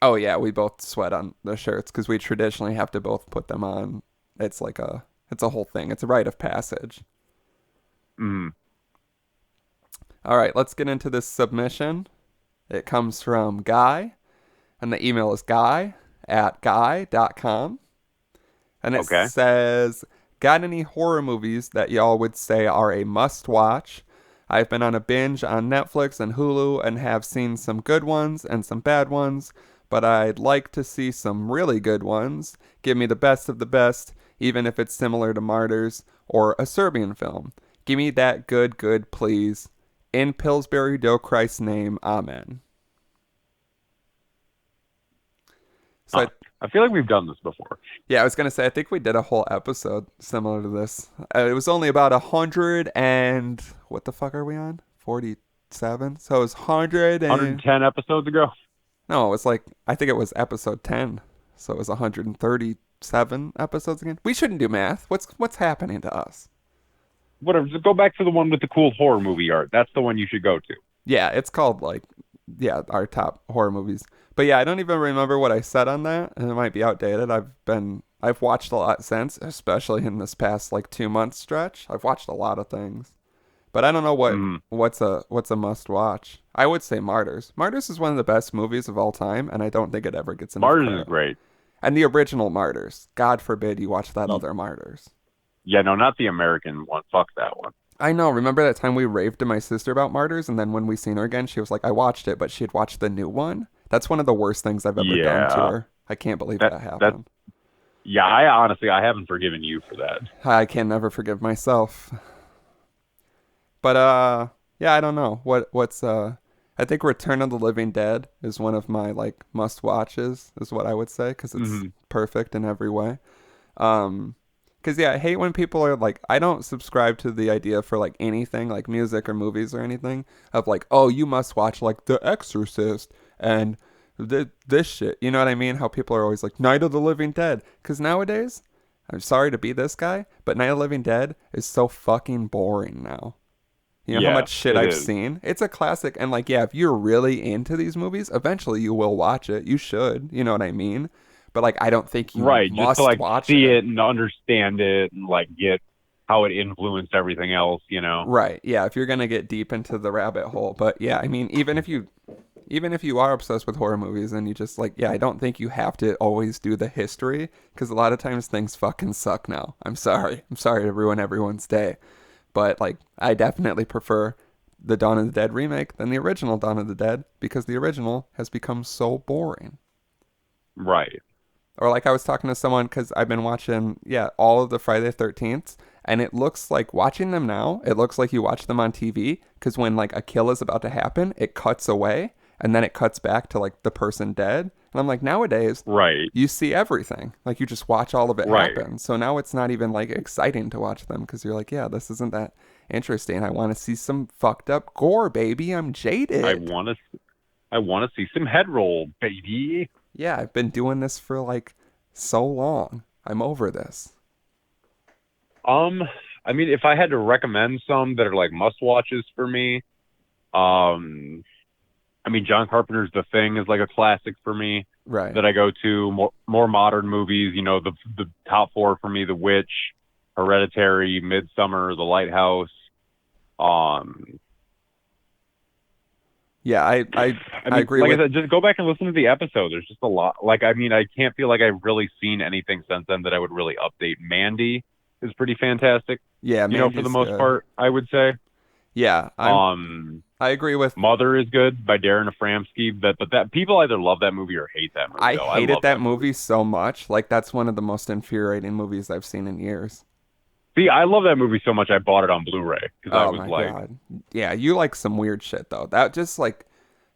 Oh, yeah, we both sweat on the shirts because we traditionally have to both put them on. It's a whole thing. It's a rite of passage. Mm. All right, let's get into this submission. It comes from Guy, and the email is guy@guy.com. And it says, got any horror movies that y'all would say are a must-watch? I've been on a binge on Netflix and Hulu and have seen some good ones and some bad ones, but I'd like to see some really good ones. Give me the best of the best, even if it's similar to Martyrs or a Serbian film. Give me that good, please. In Pillsbury Dough Christ's name, amen. So I feel like we've done this before. Yeah, I was going to say, I think we did a whole episode similar to this. It was only about 100 and... What the fuck are we on? 47? So it was 110 episodes ago? No, it was like... I think it was episode 10. So it was 137 episodes again. We shouldn't do math. What's happening to us? Whatever. Just go back to the one with the cool horror movie art. That's the one you should go to. Yeah, it's called like... Yeah, our top horror movies. But yeah, I don't even remember what I said on that, and it might be outdated. I've watched a lot since, especially in this past like 2 month stretch. I've watched a lot of things, but I don't know what's a must watch. I would say Martyrs. Martyrs is one of the best movies of all time, and I don't think it ever gets enough Martyrs credit. Is great, and the original Martyrs. God forbid you watch that other Martyrs. Yeah, no, not the American one. Fuck that one. I know. Remember that time we raved to my sister about Martyrs, and then when we seen her again, she was like, I watched it, but she had watched the new one. That's one of the worst things I've ever done to her. I can't believe that happened. Yeah, I haven't forgiven you for that. I can never forgive myself. But, yeah, I don't know. I think Return of the Living Dead is one of my, like, must-watches, is what I would say, because it's perfect in every way. Because, yeah, I hate when people are like, I don't subscribe to the idea for, like, anything, like music or movies or anything, of like, oh, you must watch, like, The Exorcist and this shit. You know what I mean? How people are always like Night of the Living Dead, because nowadays, I'm sorry to be this guy, but Night of the Living Dead is so fucking boring now. You know how Yeah, much shit it I've is. seen? It's a classic, and like, yeah, if you're really into these movies, eventually you will watch it. You should, you know what I mean? But like, I don't think you Right, just to must like watch see it. it and understand it and like get how it influenced everything else, you know? Right. Yeah, if you're gonna get deep into the rabbit hole. But yeah, I mean, even if you are obsessed with horror movies and you just like, yeah, I don't think you have to always do the history because a lot of times things fucking suck now. I'm sorry. I'm sorry to ruin everyone's day. But like, I definitely prefer the Dawn of the Dead remake than the original Dawn of the Dead because the original has become so boring. Right. Or like I was talking to someone because I've been watching, yeah, all of the Friday the 13th, and it looks like watching them now, it looks like you watch them on TV because when like a kill is about to happen, it cuts away and then it cuts back to like the person dead. And I'm like, nowadays, Right. you see everything. Like you just watch all of it Right. happen. So now it's not even like exciting to watch them because you're like, yeah, this isn't that interesting. I want to see some fucked up gore, baby. I'm I jaded. want to I want to see some head roll, baby. Yeah, I've been doing this for like so long. I'm over this. Um, I mean, if I had to recommend some that are like must watches for me, um, I mean, John Carpenter's The Thing is like a classic for me Right. that I go to. More modern movies, you know, the top four for me: The Witch, Hereditary, Midsummer, The Lighthouse. Um, Yeah, I I mean, agree like I with. said, just go back and listen to the episode. There's just a lot. Like, I mean, I can't feel like I've really seen anything since then that I would really update. Mandy is pretty fantastic, Yeah, you know, for the Mandy's most good. part, I would say. Yeah, Um, I agree with. Mother is good by Darren Aronofsky. But that people either love that movie or hate that movie. I Though I hated love that that movie. movie so much. Like that's one of the most infuriating movies I've seen in years. See, I love that movie so much I bought it on Blu-ray because I Oh was my like, god. Yeah, you like some weird shit though. That just like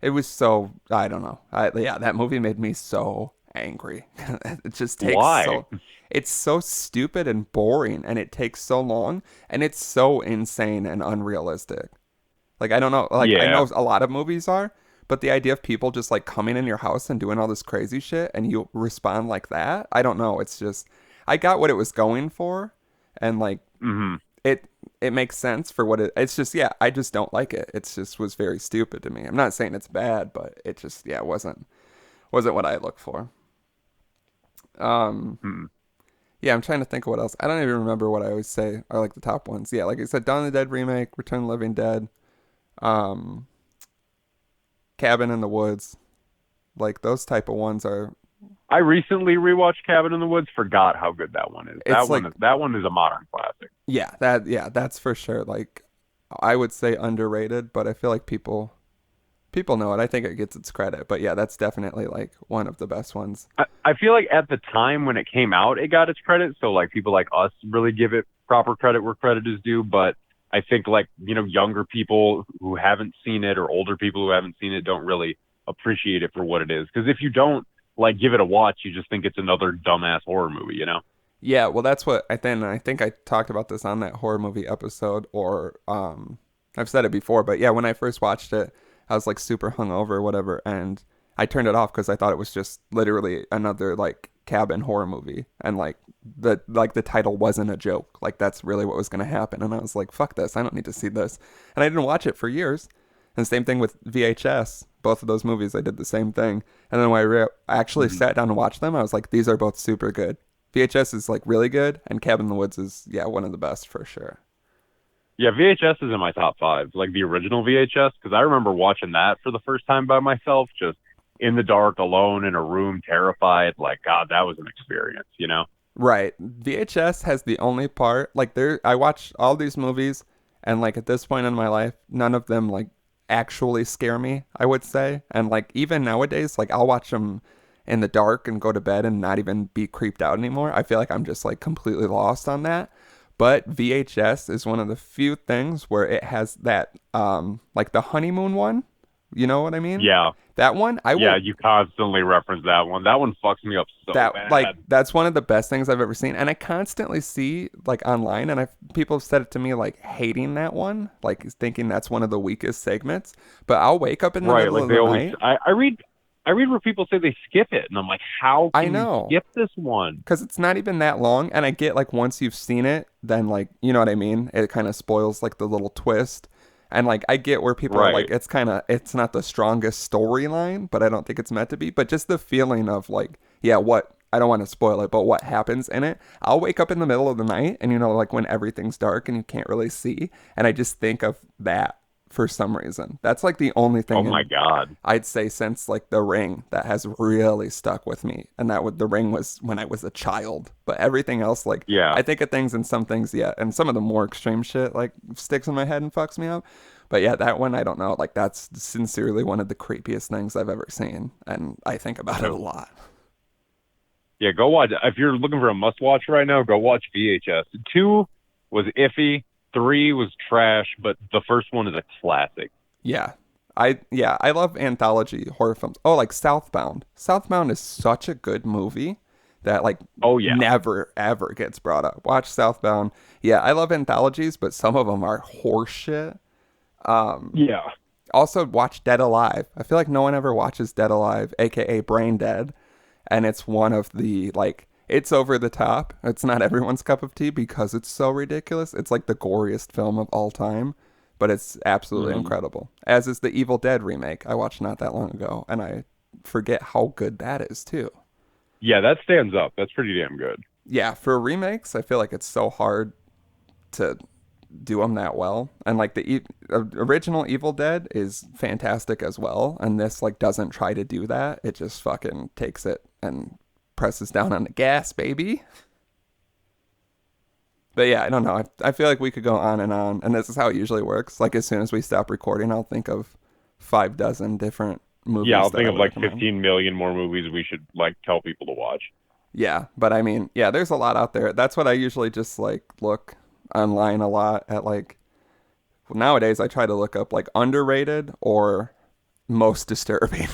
it was so I don't know. Yeah, that movie made me so angry. It just takes why? so it's so stupid and boring and it takes so long and it's so insane and unrealistic. Like I don't know, like I Yeah, know a lot of movies are, but the idea of people just like coming in your house and doing all this crazy shit and you respond like that, I don't know. It's just I got what it was going for and like hmm it it makes sense for what it's just yeah, I just don't like it. It's just was very stupid to me. I'm not saying it's bad, but it just yeah, wasn't what I look for. Um hmm yeah, I'm trying to think of what else. I don't even remember what I always say are like the top ones. Yeah, like I said, Dawn of the Dead remake, Return of the Living Dead, um Cabin in the Woods. Like those type of ones are I recently rewatched Cabin in the Woods. Forgot how good that one is. it's like That one is a modern classic. yeah, that's for sure. Like I would say underrated, but I feel like people know it. I think it gets its credit. But yeah, that's definitely like one of the best ones. I feel like at the time when it came out, it got its credit. So like people like us really give it proper credit where credit is due. But I think like, you know, younger people who haven't seen it or older people who haven't seen it don't really appreciate it for what it is. Because if you don't like give it a watch, you just think it's another dumbass horror movie, you know? Yeah, well that's what I think I talked about this on that horror movie episode or I've said it before, but yeah, when I first watched it, I was like super hungover or whatever and I turned it off because I thought it was just literally another like cabin horror movie and like the title wasn't a joke. Like that's really what was going to happen and I was like, fuck this. I don't need to see this. And I didn't watch it for years. And same thing with VHS. Both of those movies, I did the same thing. And then when I actually Mhm. sat down and watched them, I was like, these are both super good. VHS is like really good, and Cabin in the Woods is yeah one of the best for sure. Yeah, VHS is in my top five, like the original VHS, because I remember watching that for the first time by myself, just in the dark, alone in a room, terrified. Like, God, that was an experience, you know? Right, VHS has the only part like there. I watch all these movies, and like at this point in my life, none of them like actually scare me. I would say, and like even nowadays, like I'll watch them in the dark and go to bed and not even be creeped out anymore. I feel like I'm just like completely lost on that. But VHS is one of the few things where it has that like the honeymoon one. You know what I mean? Yeah, That one I yeah, will you constantly reference that one. That one fucks me up so that like bad. that's one of the best things I've ever seen. And I constantly see like online and I people have said it to me like hating that one, like thinking that's one of the weakest segments. But I'll wake up in the Right, middle like of they the always. night. I read. I read where people say they skip it, and I'm like, how I can you know. skip this one? Because it's not even that long, and I get like once you've seen it, then like you know what I mean. It kind of spoils like the little twist, and like I get where people are like Right. it's not the strongest storyline, but I don't think it's meant to be. But just the feeling of like yeah, what I don't want to spoil it, but what happens in it. I'll wake up in the middle of the night, and you know like when everything's dark and you can't really see, and I just think of that for some reason. That's like the only Oh thing my in God. I'd say since like The Ring that has really stuck with me, and that would The Ring was when I was a child. But everything else, like Yeah. I think of things and some things, yeah, and some of the more extreme shit like sticks in my head and fucks me up. But yeah, that one I don't know. Like that's sincerely one of the creepiest things I've ever seen, and I think about it a lot. Yeah, go watch. If you're looking for a must watch right now, go watch VHS. Two was iffy, three was trash, but the first one is a classic. Yeah. I love anthology horror films. Oh, like Southbound. Southbound is such a good movie that like Oh yeah. never ever gets brought up. Watch Southbound. Yeah, I love anthologies, but some of them are horseshit. Yeah. Also watch Dead Alive. I feel like no one ever watches Dead Alive, aka Brain Dead, and it's one of the like it's over the top. It's not everyone's cup of tea because it's so ridiculous. It's like the goriest film of all time, but it's absolutely Mhm. incredible. As is the Evil Dead remake I watched not that long ago, and I forget how good that is too. Yeah, that stands up. That's pretty damn good. Yeah, for remakes, I feel like it's so hard to do them that well. And like the original Evil Dead is fantastic as well, and this like doesn't try to do that. It just fucking takes it and presses down on the gas, baby. But yeah, I don't know. I feel like we could go on, and this is how it usually works. Like as soon as we stop recording, I'll think of 5 dozen different Yeah, movies I'll that think I of would like recommend. 15 million more movies we should like tell people to watch. Yeah, but I mean, yeah, there's a lot out there. That's what I usually just like look online a lot at like nowadays I try to look up like underrated or most disturbing.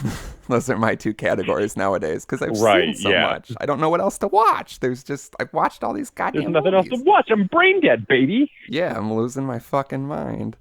Those are my two categories nowadays because I've seen Right, so yeah. much. I don't know what else to watch. There's just I've watched all these There's goddamn nothing else to movies. watch. I'm brain dead, baby. Yeah, I'm losing my fucking mind.